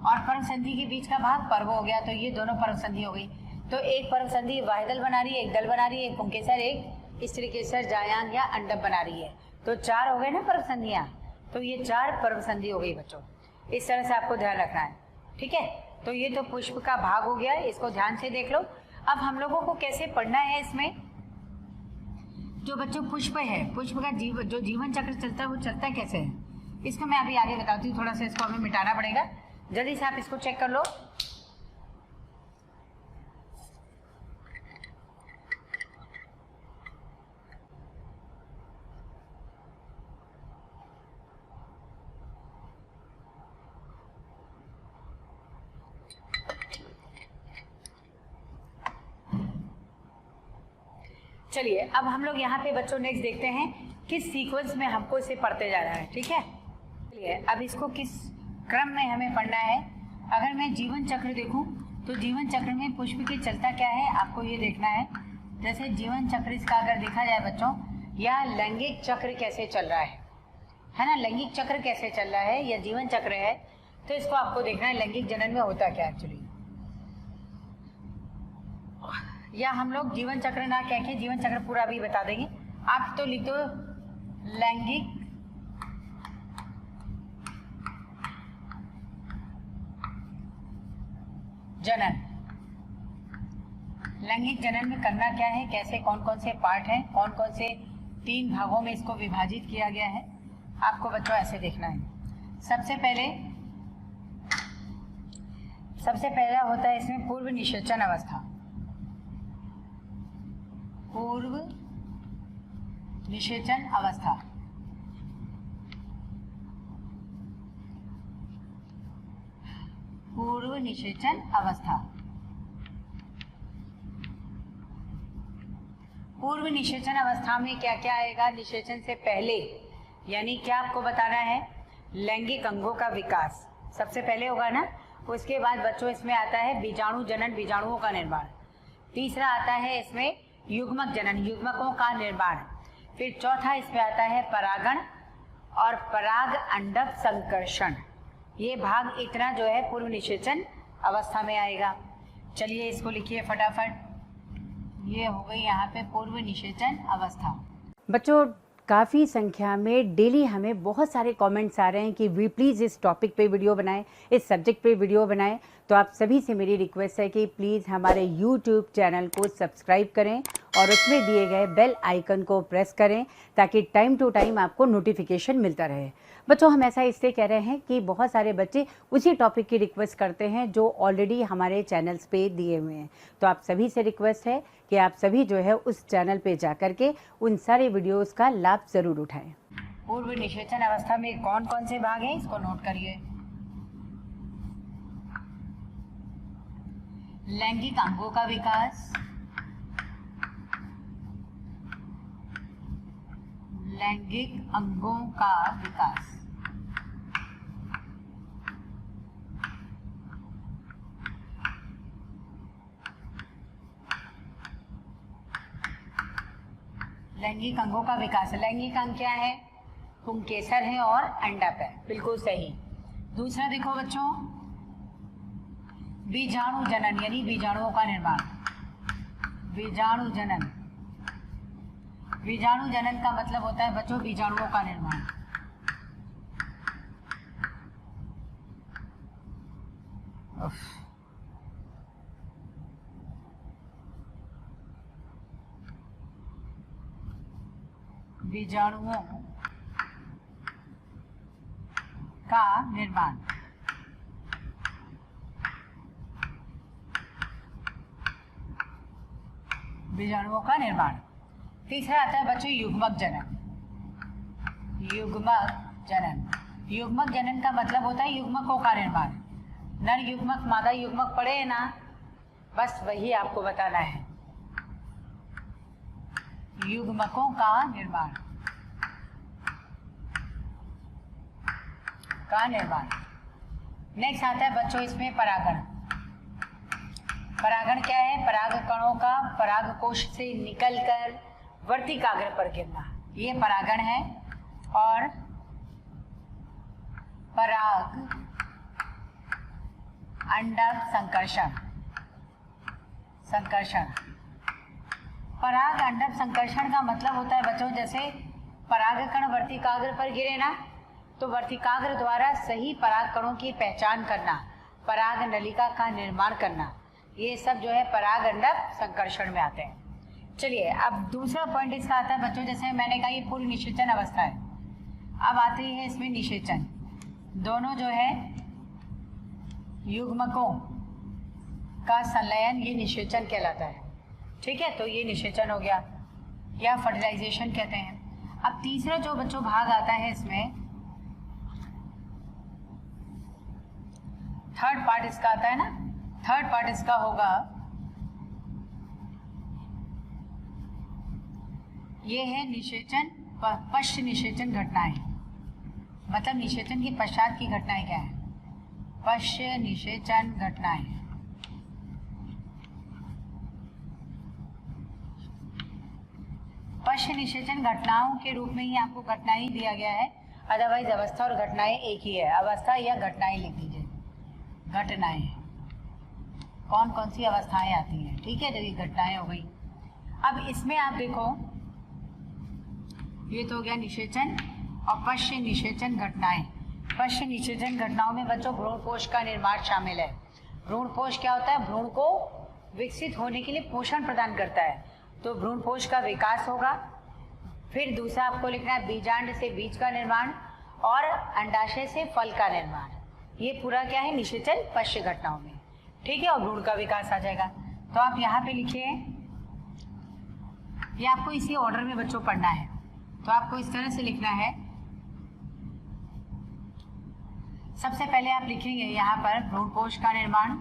और पर्व संधि के बीच का भाग पर्व हो गया, तो ये दोनों पर्व संधि हो गई। तो एक पर्व संधि वाहिदल बना रही है, एक दल बना रही है, एक पुंकेसर, एक स्त्रीकेसर, जायांग या अंडप बना रही है। तो 4 हो गए ना पर्व संधियां। तो ये 4 पर्व संधि हो गई बच्चों। इस तरह से आपको ध्यान रखना है। ठीक है, तो ये तो पुष्प का भाग हो गया, इसको ध्यान से देख लो। अब हम लोगों को कैसे पढ़ना है, इसमें जो बच्चों पुष्प है, पुष्प का जो जीवन चक्र चलता है वो चलता कैसे है, इसको मैं अभी आगे बताती हूँ। थोड़ा सा इसको हमें मिटाना पड़ेगा, जल्दी से आप इसको चेक कर लो। चलिए अब हम लोग यहाँ पे बच्चों नेक्स्ट देखते हैं किस सीक्वेंस में हमको इसे पढ़ते जा रहा है। ठीक है, चलिए अब इसको किस क्रम में हमें पढ़ना है। अगर मैं जीवन चक्र देखूं तो जीवन चक्र में पुष्प की चलता क्या है आपको ये देखना है। जैसे जीवन चक्र इसका अगर देखा जाए बच्चों, या लैंगिक चक्र कैसे चल रहा है ना, लैंगिक चक्र कैसे चल रहा है या जीवन चक्र है, तो इसको आपको देखना है लैंगिक जनन में होता क्या एक्चुअली। या हम लोग जीवन चक्र ना कह के जीवन चक्र पूरा भी बता देंगे। आप तो लिख दो लैंगिक जनन। लैंगिक जनन में करना क्या है, कैसे, कौन कौन से पार्ट हैं, कौन कौन से 3 भागों में इसको विभाजित किया गया है, आपको बच्चों ऐसे देखना है। सबसे पहला होता है इसमें पूर्व निषेचन अवस्था। पूर्व निषेचन अवस्था। पूर्व निषेचन अवस्था। पूर्व निषेचन अवस्था में क्या क्या आएगा, निषेचन से पहले, यानी क्या आपको बताना है, लैंगिक अंगों का विकास सबसे पहले होगा ना। उसके बाद बच्चों इसमें आता है बीजाणु जनन, बीजाणुओं का निर्माण। तीसरा आता है इसमें युग्मक जनन, युग्मकों का निर्माण। फिर चौथा इसमें आता है परागण और पराग अंडक संकर्षण। ये भाग इतना जो है पूर्व निषेचन अवस्था में आएगा। चलिए इसको लिखिए फटाफट। ये हो गई यहाँ पे पूर्व निषेचन अवस्था। बच्चों काफ़ी संख्या में डेली हमें बहुत सारे कमेंट्स आ रहे हैं कि वी प्लीज़ इस टॉपिक पे वीडियो बनाएं, इस सब्जेक्ट पे वीडियो बनाएं। तो आप सभी से मेरी रिक्वेस्ट है कि प्लीज़ हमारे यूट्यूब चैनल को सब्सक्राइब करें और उसमें दिए गए बेल आइकन को प्रेस करें ताकि टाइम टू टाइम आपको नोटिफिकेशन मिलता रहे। बच्चों हम ऐसा इसलिए कह रहे हैं कि बहुत सारे बच्चे उसी टॉपिक की रिक्वेस्ट करते हैं जो ऑलरेडी हमारे चैनल्स पे दिए हुए हैं। तो आप सभी से रिक्वेस्ट है कि आप सभी जो है उस चैनल पे जा कर के उन सारे वीडियोस का लाभ ज़रूर उठाएं। पूर्व निषेचन अवस्था में कौन कौन से भाग हैं इसको नोट करिए। लैंगिक अंगों का विकास, लैंगिक अंगों का विकास, लैंगिक अंगों का विकास। लैंगिक अंग क्या है? पुंकेसर है और अंडक है, बिल्कुल सही। दूसरा देखो बच्चों, बीजाणु जनन यानी बीजाणुओं का निर्माण। बीजाणु जनन, बीजाणु जनन का मतलब होता है बच्चों बीजाणुओं का निर्माण। बीजाणुओं का निर्माण। बीजाणुओं का निर्माण। तीसरा आता है बच्चों युग्मक जनन। युग्मक जनन, युग्मक जनन का मतलब होता है युग्मकों का निर्माण। नर युग्मक मादा युग्मक पढ़े है ना, बस वही आपको बताना है, युग्मकों का निर्माण, का निर्माण। नेक्स्ट आता है बच्चों इसमें परागण। परागण क्या है? पराग कणों का पराग कोश से निकलकर वर्तिकाग्र पर गिरना, ये परागण है। और पराग अंडक संकर्षण, संकर्षण। पराग अंडक संकर्षण का मतलब होता है बच्चों जैसे परागकण वर्तिकाग्र पर गिरे ना, तो वर्तिकाग्र द्वारा सही पराग कणों की पहचान करना, पराग नलिका का निर्माण करना, ये सब जो है पराग अंडक संकर्षण में आते हैं। चलिए अब दूसरा पॉइंट इसका आता है बच्चों, जैसे मैंने कहा ये पूर्व निषेचन अवस्था है। अब आती है इसमें निषेचन। दोनों जो है युग्मकों का संलयन, ये निषेचन कहलाता है। ठीक है, तो ये निषेचन हो गया या फर्टिलाइजेशन कहते हैं। अब तीसरा जो बच्चों भाग आता है इसमें, थर्ड पार्ट इसका आता है ना, थर्ड पार्ट इसका होगा, ये है निषेचन, पश्च निषेचन घटनाएं। मतलब निषेचन के पश्चात की घटनाएं क्या है? पश्च निषेचन घटनाएं। पश्च निषेचन घटनाओं के रूप में ही आपको घटनाएं दिया गया है, अदरवाइज अवस्था और घटनाएं एक ही है। अवस्था या घटनाएं लिख दीजिए। घटनाएं कौन कौन सी अवस्थाएं आती हैं? ठीक है, देखिए घटनाएं हो गई। अब इसमें आप देखो, ये तो हो गया निषेचन और पश्च निषेचन घटनाएं। पश्च निषेचन घटनाओं में बच्चों भ्रूणपोष का निर्माण शामिल है। भ्रूणपोष क्या होता है? भ्रूण को विकसित होने के लिए पोषण प्रदान करता है, तो भ्रूणपोष का विकास होगा। फिर दूसरा आपको लिखना है बीजांड से बीज का निर्माण और अंडाशय से फल का निर्माण। ये पूरा क्या है? निषेचन पश्च घटनाओं में। ठीक है, और भ्रूण का विकास आ जाएगा। तो आप यहाँ पे लिखिए, ये आपको इसी ऑर्डर में बच्चों पढ़ना है। तो आपको इस तरह से लिखना है, सबसे पहले आप लिखेंगे यहाँ पर भ्रूणपोष का निर्माण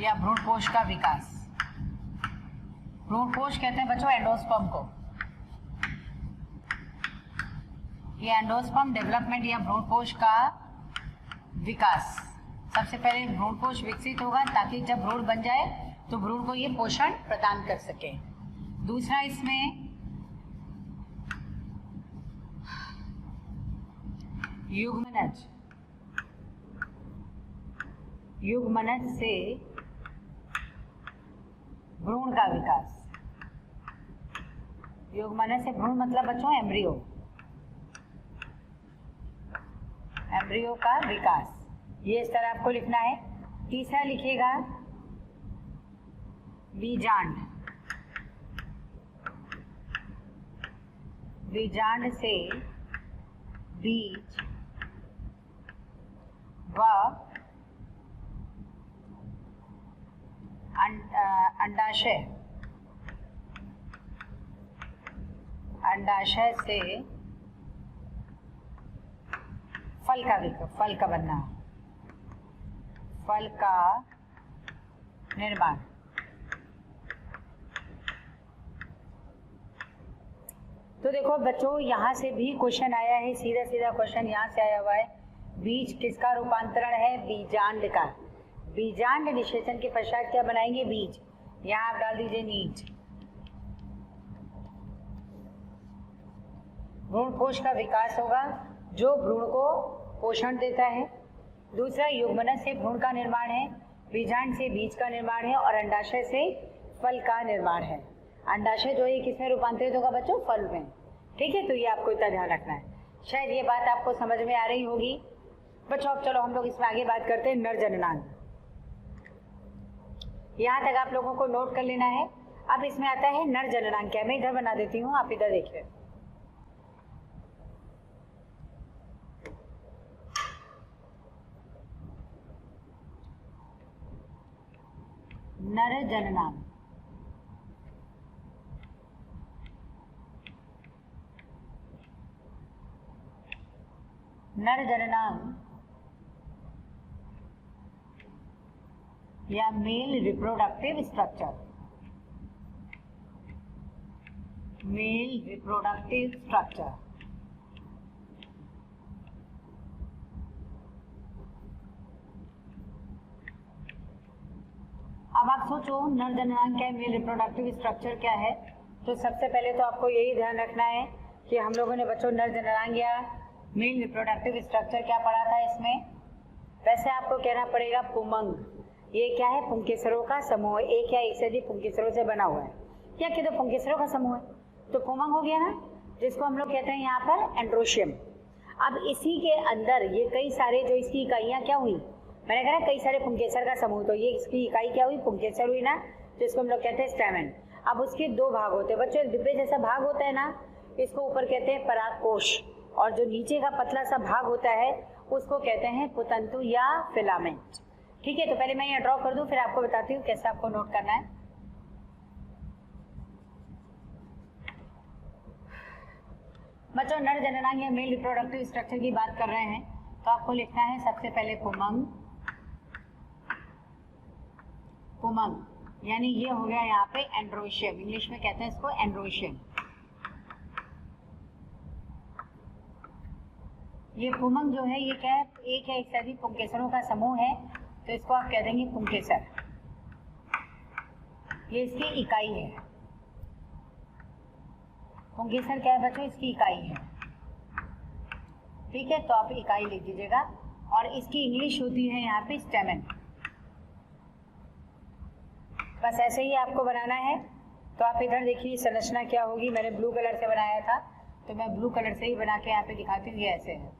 या भ्रूणपोष का विकास। भ्रूणपोष कहते हैं बच्चों एंडोस्पर्म को। ये एंडोस्पर्म डेवलपमेंट या भ्रूणपोष का विकास। सबसे पहले भ्रूणपोष विकसित होगा ताकि जब भ्रूण बन जाए तो भ्रूण को ये पोषण प्रदान कर सके। दूसरा इसमें युग्मनज, युग्मनज से भ्रूण का विकास। युग्मनज से भ्रूण मतलब बच्चों एम्ब्रियो, एम्ब्रियो का विकास, ये इस तरह आपको लिखना है। तीसरा लिखिएगा बीजांड, बीजांड से बीज व अंडाशय, अंडाशय से फल का बनना, फल का निर्माण। तो देखो बच्चों, यहाँ से भी क्वेश्चन आया है, सीधा सीधा क्वेश्चन यहाँ से आया हुआ है। बीज किसका रूपांतरण है? बीजांड का। बीजांड निषेचन के पश्चात क्या बनाएंगे? बीज। यहाँ आप डाल दीजिए नीच। भ्रूण कोश का विकास होगा जो भ्रूण को पोषण देता है। दूसरा युग्मनज से भ्रूण का निर्माण है, बीजांड से बीज का निर्माण है और अंडाशय से फल का निर्माण है। अंडाशय जो है किसमें रूपांतरित होगा बच्चों? फल में। ठीक है, तो ये आपको इतना ध्यान रखना है। शायद ये बात आपको समझ में आ रही होगी बच्चों। अब चलो हम लोग इसमें आगे बात करते हैं नर जननांग। यहाँ तक आप लोगों को नोट कर लेना है। अब इसमें आता है नर जननांग। क्या मैं इधर बना देती हूँ, आप इधर देखिए। नर जननांग, नर जननांग या male reproductive structure, male reproductive structure. अब आप सोचो नर जननांग क्या है, मेल रिप्रोडक्टिव स्ट्रक्चर क्या है। तो सबसे पहले तो आपको यही ध्यान रखना है कि हम लोगों ने बच्चों नर जननांग या मेल रिप्रोडक्टिव स्ट्रक्चर क्या पढ़ा था इसमें। वैसे आपको कहना पड़ेगा पुमंग। ये क्या है? पुंकेसरों का समूह, एक या एक से अधिक पुंकेसरों से बना हुआ है। क्या कहते हैं? पुंकेसरों का समूह है, तो पुमंग हो गया ना, जिसको हम लोग कहते हैं यहाँ पर एंड्रोशियम। अब इसी के अंदर ये कई सारे जो इसकी इकाइयाँ क्या हुई, मैंने कहा ना कई सारे पुंकेसर का समूह, तो ये इसकी इकाई क्या हुई? पुंकेसर हुई ना, जिसको हम लोग कहते हैं स्टैमेन। अब उसके दो भाग होते हैं बच्चों, एक डिब्बे जैसा भाग होता है ना, इसको ऊपर कहते हैं परागकोश, और जो नीचे का पतला सा भाग होता है उसको कहते हैं पुतंतु या फिलामेंट। ठीक है, तो पहले मैं यहाँ ड्रॉ कर दूं, फिर आपको बताती हूँ कैसे आपको नोट करना है। बच्चों नर जननांग या मेल रिप्रोडक्टिव स्ट्रक्चर की बात कर रहे हैं, तो आपको लिखना है सबसे पहले पुमंग। पुमंग यानी ये हो गया यहाँ पे एंड्रोशियम, इंग्लिश में कहते हैं इसको एंड्रोशियम। ये पुमंग जो है ये क्या है? एक या एक से अधिक पुंकेसरों का समूह है, तो इसको आप कह देंगे पुंकेसर। ये इसकी इकाई है। पुंकेसर क्या है बच्चों? इसकी इकाई है। ठीक है, तो आप इकाई लिख दीजिएगा, और इसकी इंग्लिश होती है यहाँ पे स्टेमेन। बस ऐसे ही आपको बनाना है। तो आप इधर देखिए संरचना क्या होगी। मैंने ब्लू कलर से बनाया था, तो मैं ब्लू कलर से ही बना के यहाँ पे दिखाती हूँ। ये ऐसे है,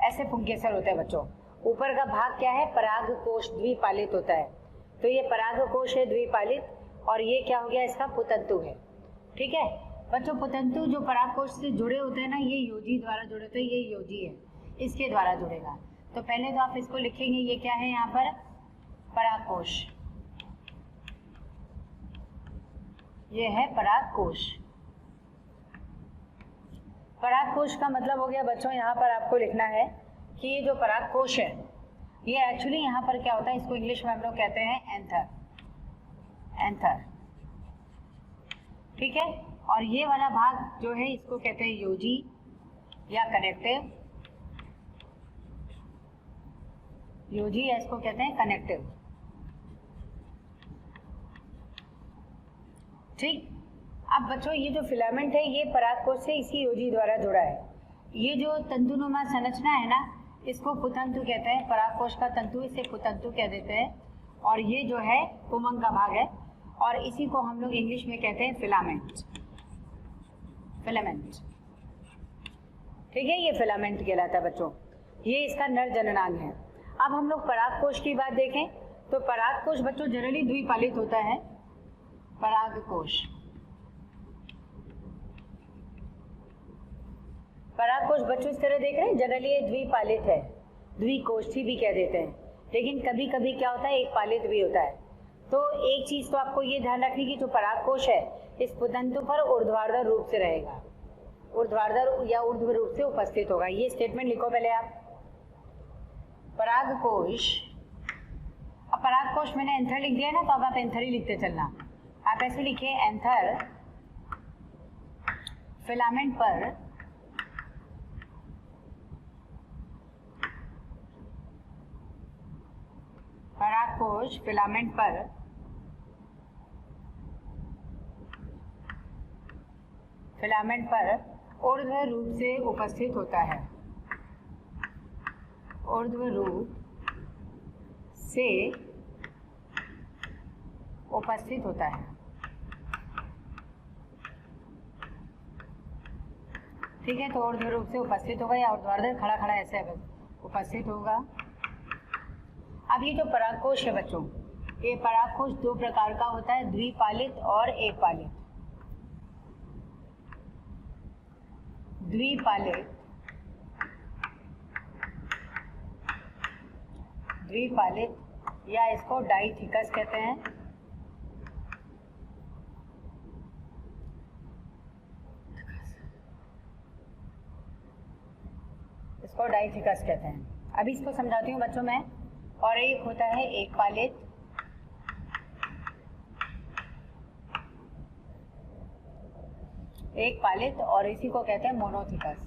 ऐसे पुंकेसर होते हैं बच्चों। ऊपर का भाग क्या है? परागकोश द्विपालित होता है, तो ये परागकोश है द्विपालित, और ये क्या हो गया? इसका पुतंतु है। ठीक है बच्चों, पुतंतु जो परागकोश से जुड़े होते हैं ना, ये योजी द्वारा जुड़े होते हैं। ये योजी है, इसके द्वारा जुड़ेगा। तो पहले तो आप इसको लिखेंगे, ये क्या है यहाँ पर? परागकोश। ये है परागकोश। परागकोश का मतलब हो गया बच्चों, यहाँ पर आपको लिखना है कि ये जो परागकोश है ये एक्चुअली यहाँ पर क्या होता है, इसको इंग्लिश में हम लोग कहते हैं एंथर। एंथर, ठीक है। और ये वाला भाग जो है इसको कहते हैं योजी या कनेक्टिव। योजी या इसको कहते हैं कनेक्टिव। ठीक। अब बच्चों ये जो फिलामेंट है ये परागकोश से इसी योजी द्वारा जुड़ा है। ये जो तंतुनुमा संरचना है ना, इसको पुतंतु कहते हैं। परागकोश का तंतु इसे पुतंतु कह देते हैं। और ये जो है पुमंग का भाग है, और इसी को हम लोग इंग्लिश में कहते हैं फिलामेंट। फिलामेंट, ठीक है, ये फिलामेंट कहलाता है बच्चों। ये इसका नर जननांग है। अब हम लोग पराग कोश की बात देखें तो पराग कोश बच्चों जनरली द्विपालित होता है। पराग कोश, पराग कोश बच्चों इस तरह देख रहे हैं, जनरली ये द्विपालित है, द्विकोष्ठी भी कह देते हैं, लेकिन कभी कभी क्या होता है एक पालित भी होता है। तो एक चीज तो आपको ये ध्यान रखनी कि जो पराग कोश है इस पुतंतु पर ऊर्ध्वाधर रूप से रहेगा, ऊर्ध्वाधर या ऊर्ध्व रूप से उपस्थित होगा। ये स्टेटमेंट लिखो पहले आप, पराग कोश। अब पराग कोश मैंने एंथर लिख दिया ना, तो अब आप एंथर ही लिखते चलना। आप ऐसे लिखिए, एंथर फिलामेंट पर पराग कोश फिलामेंट पर ऊर्ध्व रूप से उपस्थित होता है, ऊर्ध्व रूप से उपस्थित होता है। ठीक है, तो ऊर्ध्व रूप से उपस्थित होगा या ऊर्ध्वाधर खड़ा खड़ा ऐसे उपस्थित होगा। अब ये जो परागकोश है बच्चों, ये परागकोश दो प्रकार का होता है, द्विपालित और एक पालित। द्विपालित या इसको डाइथिकस कहते हैं। इसको डाइथिकस कहते हैं। अभी इसको समझाती हूँ बच्चों मैं। और एक होता है एक पालित, और इसी को कहते हैं मोनोथिकस।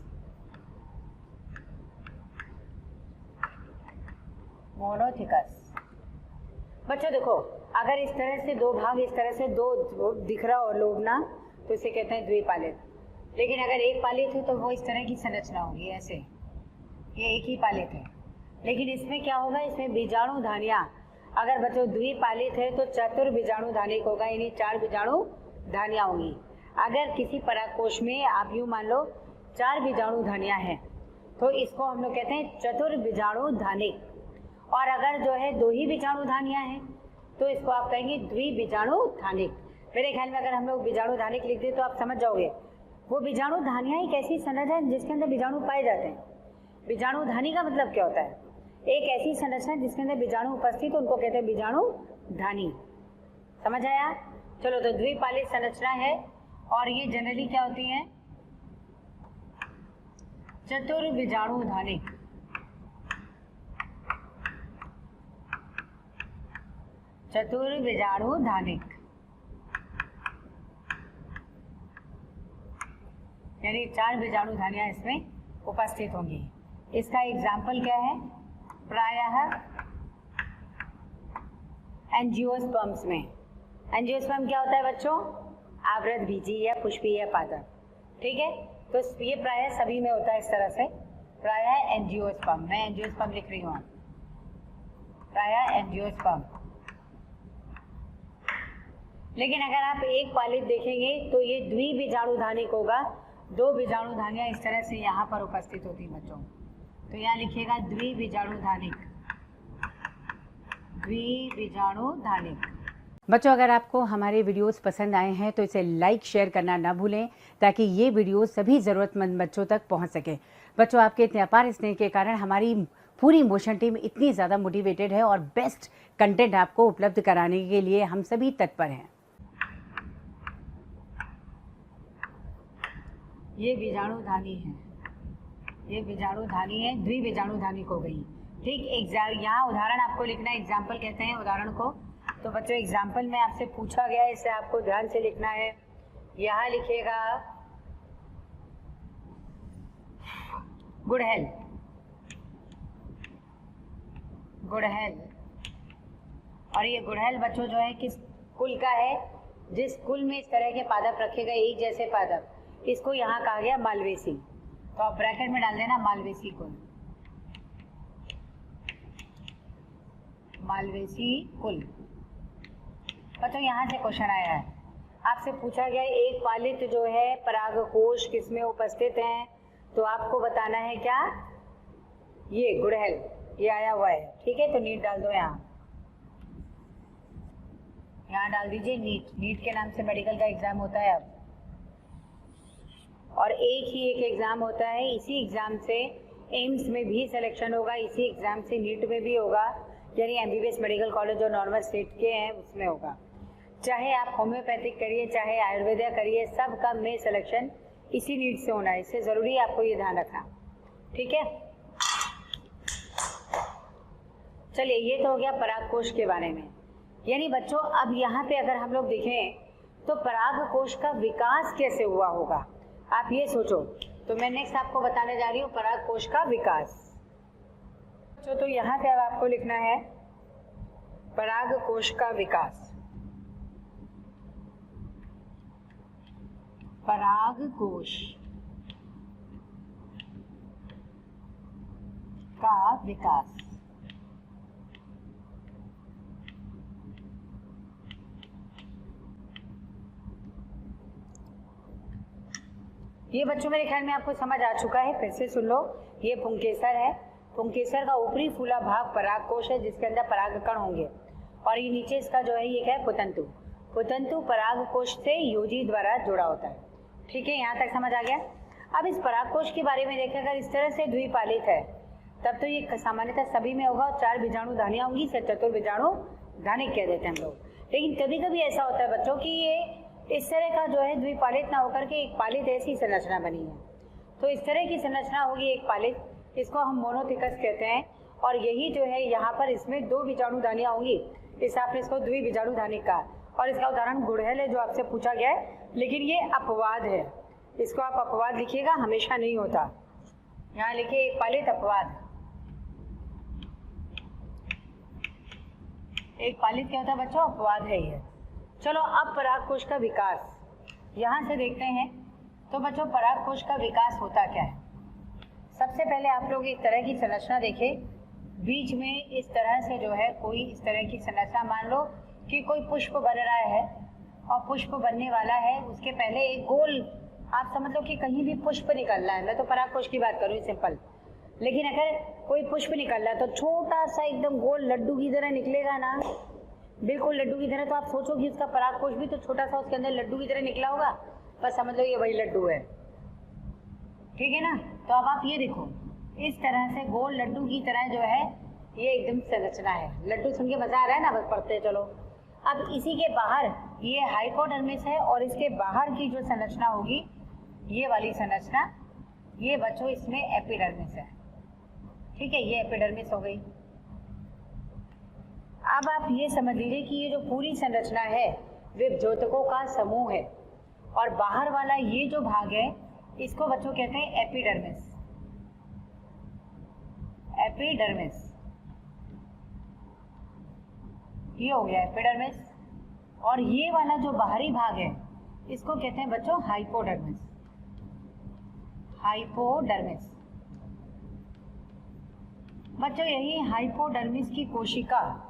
मोनोथिकस बच्चों देखो, अगर इस तरह से दो भाग, इस तरह से दो दिख रहा हो लोब ना, तो इसे कहते हैं द्विपालित। लेकिन अगर एक पालित है तो वो इस तरह की संरचना होगी ऐसे, ये एक ही पालित है। लेकिन इसमें क्या होगा, इसमें बीजाणु धानियां, अगर बच्चों द्विपालित है तो चतुर बीजाणु धानिक होगा, यानी 4 बीजाणु धानियां होंगी। अगर किसी परागकोश में आप यूं मान लो 4 बीजाणु धानियां हैं, तो इसको हम लोग कहते हैं चतुर बीजाणु धानिक। और अगर जो है 2 ही बीजाणु धानियां हैं तो इसको आप कहेंगे द्विबीजाणु धानिक। मेरे ख्याल में अगर हम लोग बीजाणु धानिक लिख दें तो आप समझ जाओगे। वो बीजाणु धानियां एक ऐसी संरचना है जिसके अंदर बीजाणु पाए जाते हैं। बीजाणु धानी का मतलब क्या होता है, एक ऐसी संरचना जिसके अंदर बीजाणु उपस्थित, उनको कहते हैं बीजाणु धानी। समझ आया? चलो, तो द्विपालित संरचना है और ये जनरली क्या होती है, चतुर बीजाणु धानिक। चतुर बीजाणु धानिक यानी 4 बीजाणु धानियां इसमें उपस्थित होंगी। इसका एग्जाम्पल क्या है, प्रायः एंजियोस्पर्म्स में। एंजियोस्पर्म क्या होता है बच्चों, आवृत बीजी या पुष्पीय पादप। ठीक है, तो ये प्रायः सभी में होता है इस तरह से, प्रायः एंजियोस्पर्म। मैं एंजियोस्पर्म लिख रही हूँ, प्रायः एंजियोस्पर्म। लेकिन अगर आप एक पालित देखेंगे तो ये द्विबीजाणु धानिक होगा। 2 बीजाणु धानियां इस तरह से यहाँ पर उपस्थित होती हैं बच्चों, तो यहाँ लिखिएगा द्विबीजाणु धानिक। द्विबीजाणु धानिक। बच्चों, अगर आपको हमारे वीडियोस पसंद आए हैं तो इसे लाइक शेयर करना ना भूलें, ताकि ये वीडियो सभी ज़रूरतमंद बच्चों तक पहुंच सके। बच्चों, आपके इतने अपार स्नेह के कारण हमारी पूरी मोशन टीम इतनी ज़्यादा मोटिवेटेड है और बेस्ट कंटेंट आपको उपलब्ध कराने के लिए हम सभी तत्पर हैं। ये बीजाणु धानी है, ये बीजाणु धानी है, द्विबीजाणु धानिक हो गई। ठीक, यहाँ उदाहरण आपको लिखना है, एग्जाम्पल कहते हैं उदाहरण को। तो बच्चों, एग्जाम्पल में आपसे पूछा गया है, इसे आपको ध्यान से लिखना है। यहाँ लिखिएगा गुड़हल। गुड़हल, और ये गुड़हल बच्चों जो है किस कुल का है, जिस कुल में इस तरह के पादप रखे गए एक जैसे पादप, इसको यहाँ कहा गया मालवेसी। तो आप ब्रैकेट में डाल देना मालवेसी कुल। मालवेसी कुल। बच्चों यहाँ से क्वेश्चन आया है, आपसे पूछा गया एक पालित जो है परागकोश किसमें उपस्थित हैं, तो आपको बताना है क्या, ये गुड़हल, ये आया हुआ है। ठीक है, तो नीट डाल दो यहाँ डाल दीजिए नीट। नीट के नाम से मेडिकल का एग्जाम होता है अब, और एक एग्जाम होता है, इसी एग्जाम से एम्स में भी सिलेक्शन होगा, इसी एग्जाम से नीट में भी होगा, यानी एमबीबीएस मेडिकल कॉलेज जो नॉर्मल स्टेट के हैं उसमें होगा। चाहे आप होम्योपैथिक करिए चाहे आयुर्वेदा करिए, सब का में सिलेक्शन इसी नीट से होना है, इससे ज़रूरी है आपको ये ध्यान रखना। ठीक है, चलिए ये तो हो गया परागकोश के बारे में। यानी बच्चों अब यहाँ पे अगर हम लोग देखें तो परागकोश का विकास कैसे हुआ होगा, आप ये सोचो। तो मैं नेक्स्ट आपको बताने जा रही हूँ परागकोश का विकास। तो यहाँ पे अब आपको लिखना है परागकोश का विकास। परागकोश का विकास। ये बच्चों मेरे ख्याल में आपको समझ आ चुका है, फिर से सुन लो। ये पुंकेसर है, पुंकेसर का ऊपरी फूला भाग परागकोश है जिसके अंदर परागकण होंगे, और ये नीचे इसका जो है ये क्या है, पुतंतु। पुतंतु परागकोश से योजी द्वारा जुड़ा होता है। ठीक है, यहाँ तक समझ आ गया। अब इस परागकोश के बारे में देखें, अगर इस तरह से द्विपालित है तब तो ये सामान्यतः सभी में होगा, और 4 बीजाणु धानियाँ होंगी, इसे चतुर्बीजाणु धानिक कह देते हैं हम लोग। लेकिन कभी कभी ऐसा होता है बच्चों कि ये इस तरह का जो है द्विपालित ना होकर के एक पालित ऐसी संरचना बनी है, तो इस तरह की संरचना होगी एक पालित, इसको हम मोनोथिकस कहते हैं। और यही जो है यहाँ पर इसमें 2 बीजाणु धानियाँ होंगी, इस आपने इसको द्विबीजाणु धानिक कहा। और इसका उदाहरण गुड़हल है जो आपसे पूछा गया है, लेकिन ये अपवाद है, इसको आप अपवाद लिखिएगा, हमेशा नहीं होता। यहाँ लिखिए एक पालित अपवाद। एक पालित क्या होता है बच्चों, अपवाद है ये। चलो अब परागकोश का विकास यहाँ से देखते हैं। तो बच्चों परागकोश का विकास होता क्या है, सबसे पहले आप लोग एक तरह की संरचना देखें, बीच में इस तरह से जो है कोई इस तरह की संरचना, मान लो कि कोई पुष्प बन रहा है और पुष्प बनने वाला है, उसके पहले एक गोल, आप समझ लो कि कहीं भी पुष्प निकल रहा है, मैं तो परागकोश की बात करूँ सिंपल, लेकिन अगर कोई पुष्प निकल रहा है तो छोटा सा एकदम गोल लड्डू की तरह निकलेगा ना, बिल्कुल लड्डू की तरह। तो आप सोचो कि उसका परागकोश भी तो छोटा सा उसके अंदर लड्डू की तरह निकला होगा, बस समझ लो ये वही लड्डू है। ठीक है ना, तो अब आप ये देखो, इस तरह से गोल लड्डू की तरह जो है ये एकदम संरचना है। लड्डू सुन के मजा आ रहा है ना, बस पढ़ते चलो। अब इसी के बाहर ये हाइपोडर्मिस है, और इसके बाहर की जो संरचना होगी ये वाली संरचना, ये बच्चों इसमें एपिडर्मिस है। ठीक है, ये एपिडर्मिस हो गई। अब आप ये समझ लीजिए कि ये जो पूरी संरचना है वे द्योतकों का समूह है, और बाहर वाला ये जो भाग है इसको बच्चों कहते हैं एपिडर्मिस। एपिडर्मिस ये हो गया एपिडर्मिस, और ये वाला जो बाहरी भाग है इसको कहते हैं बच्चों हाइपोडर्मिस। हाइपोडर्मिस बच्चों, यही हाइपोडर्मिस की कोशिका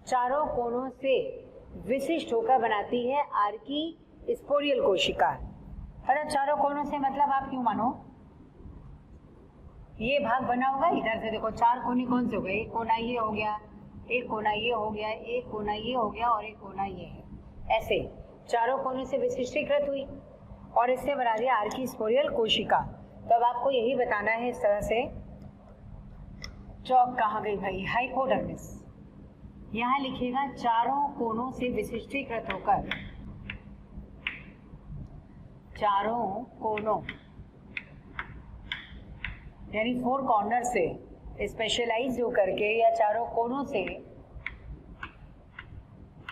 चारों कोनों से विशिष्ट होकर बनाती है आर्की स्पोरियल कोशिका। अरे चारों कोनों से मतलब आप क्यों मानो, ये भाग बना होगा, इधर से देखो 4 कोने कौन से हो गए, एक कोना ये हो गया, एक कोना ये हो गया, एक कोना ये हो गया, और एक कोना ये है। ऐसे चारों कोनों से विशिष्टीकृत हुई और इससे बना दिया आर्की स्पोरियल कोशिका। तो अब आपको यही बताना है, इस तरह से चौक कहाँ गई भाई, हाइपोडर्मिस यहाँ लिखिएगा, चारों कोनों से विशिष्टीकृत होकर, चारों कोनों यानी 4 कॉर्नर से स्पेशलाइज होकर के या चारों कोनों से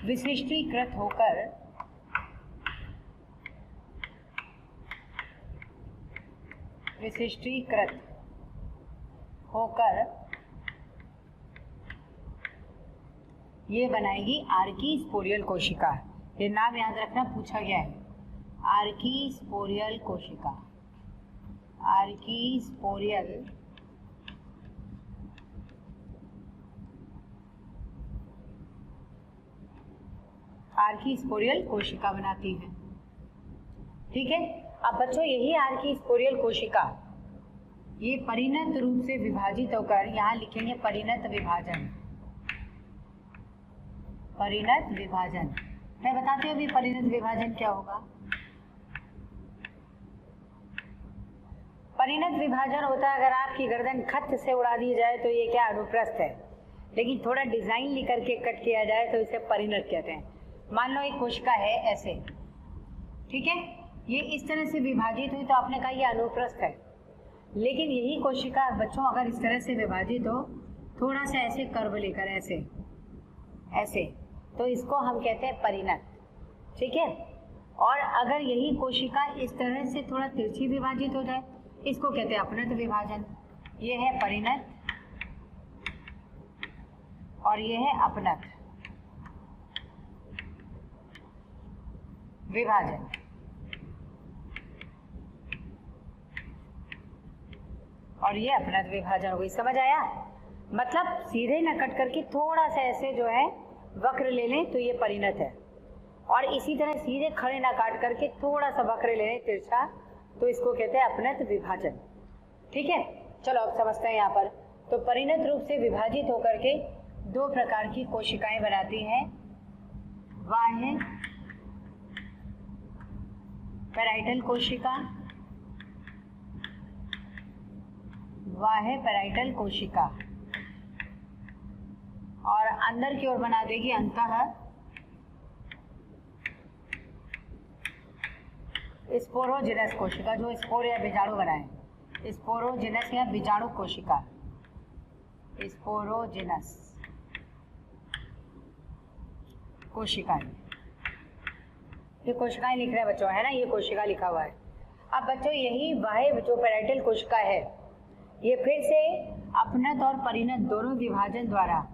विशिष्टीकृत होकर ये बनाएगी आर्की स्पोरियल कोशिका। ये नाम याद रखना, पूछा गया है, आर्की स्पोरियल कोशिका। आर्की स्पोरियल आर्कीस्पोरियल कोशिका बनाती है। ठीक है, अब बच्चों यही आर्कीस्पोरियल कोशिका ये परिणत रूप से विभाजित होकर, यहाँ लिखेंगे परिणत विभाजन। परिणत विभाजन मैं बताती हूँ अभी परिणत विभाजन क्या होगा। परिणत विभाजन होता है अगर आपकी गर्दन खत से उड़ा दी जाए तो ये क्या अनुप्रस्थ है, लेकिन थोड़ा डिजाइन लेकर के कट किया जाए तो इसे परिणत कहते हैं। मान लो एक कोशिका है ऐसे, ठीक है, ये इस तरह से विभाजित हुई तो आपने कहा ये अनुप्रस्थ है, लेकिन यही कोशिका बच्चों अगर इस तरह से विभाजित हो, थोड़ा सा ऐसे कर्व लेकर ऐसे ऐसे, तो इसको हम कहते हैं परिणत। ठीक है, और अगर यही कोशिका इस तरह से थोड़ा तिरछी विभाजित हो जाए, इसको कहते हैं अपनत विभाजन। ये है परिणत और ये है अपनत विभाजन। और ये अपनत विभाजन हो गई, समझ आया? मतलब सीधे न कट करके थोड़ा सा ऐसे जो है वक्र ले लें तो ये परिणत है, और इसी तरह सीधे खड़े ना काट करके थोड़ा सा वक्र ले लें तिरछा, तो इसको कहते हैं अपनत विभाजन। ठीक है, चलो अब समझते हैं यहाँ पर। तो परिणत रूप से विभाजित होकर के दो प्रकार की कोशिकाएं बनाती हैं, बाह्य पैराइटल कोशिका, बाह्य पैराइटल कोशिका, और अंदर की ओर बना देगी अंतः स्पोरोजिनस कोशिका, जो स्पोर या बीजाणु बनाए। स्पोरोजिनस या बीजाणु कोशिका, स्पोरोजिनस कोशिकाएं, ये कोशिकाएं लिख रहे हैं बच्चों, है ना, ये कोशिका लिखा हुआ है। अब बच्चों यही बाह्य जो पैराइटल कोशिका है, ये फिर से अपनत और परिणत दोनों विभाजन द्वारा,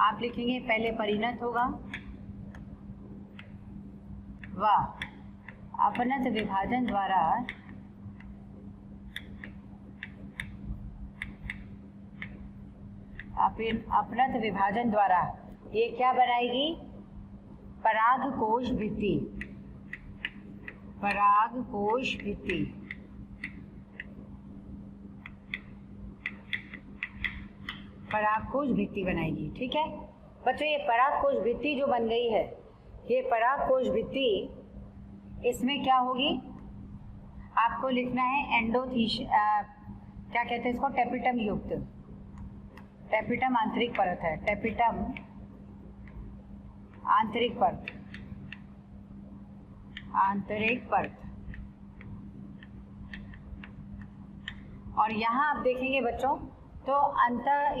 आप लिखेंगे पहले परिणत होगा व अपनत विभाजन द्वारा अपनत विभाजन द्वारा ये क्या बनाएगी? परागकोश भित्ति, परागकोश भित्ति। परागकोश भित्ति बनाएगी। ठीक है बच्चों, ये परागकोश भित्ति जो बन गई है, ये परागकोश भित्ति, इसमें क्या होगी? आपको लिखना है एंडोथीश, क्या कहते हैं इसको, टेपिटम युक्त। टेपिटम आंतरिक परत है, टेपिटम आंतरिक परत, आंतरिक परत। और यहाँ आप देखेंगे बच्चों, तो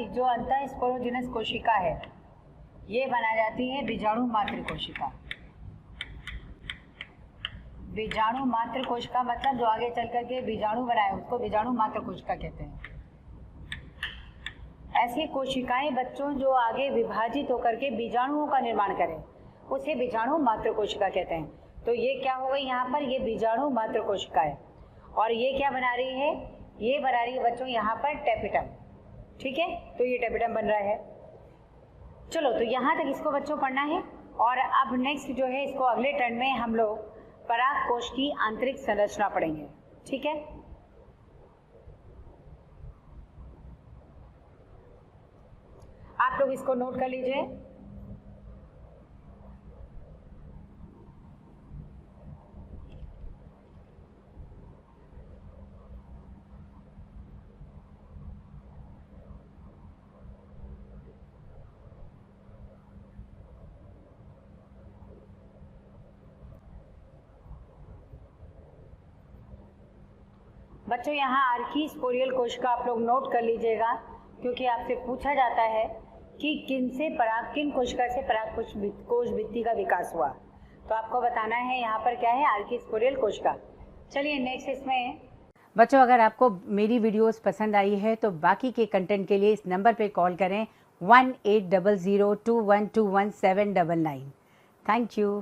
जो अंतः स्पोरोजिनस कोशिका है, ये बना जाती है बीजाणु मात्र कोशिका। बीजाणु मात्र कोशिका मतलब जो आगे चल करके बीजाणु बनाए उसको बीजाणु मात्र कोशिका कहते हैं। ऐसी कोशिकाएं बच्चों जो आगे विभाजित होकर के बीजाणुओं का निर्माण करें, उसे बीजाणु मात्र कोशिका कहते हैं। तो ये क्या हो गई यहाँ पर, ये बीजाणु मात्र कोशिका है, और ये क्या बना रही है? ये बना रही है बच्चों यहाँ पर टेपिटम। ठीक है, तो ये टेपिटम बन रहा है। चलो, तो यहाँ तक इसको बच्चों पढ़ना है, और अब नेक्स्ट जो है इसको अगले टर्न में हम लोग परागकोश की आंतरिक संरचना पढ़ेंगे। ठीक है, आप लोग इसको नोट कर लीजिए। बच्चों यहाँ आर्कीस्पोरियल कोशिका आप लोग नोट कर लीजिएगा, क्योंकि आपसे पूछा जाता है कि किन कोशिका से परागकोश भित्ति का विकास हुआ, तो आपको बताना है यहाँ पर क्या है, आर्कीस्पोरियल कोशिका। चलिए नेक्स्ट इसमें। बच्चों अगर आपको मेरी वीडियोस पसंद आई है तो बाकी के कंटेंट के लिए इस नंबर पे कॉल करें 1800212179। Thank you.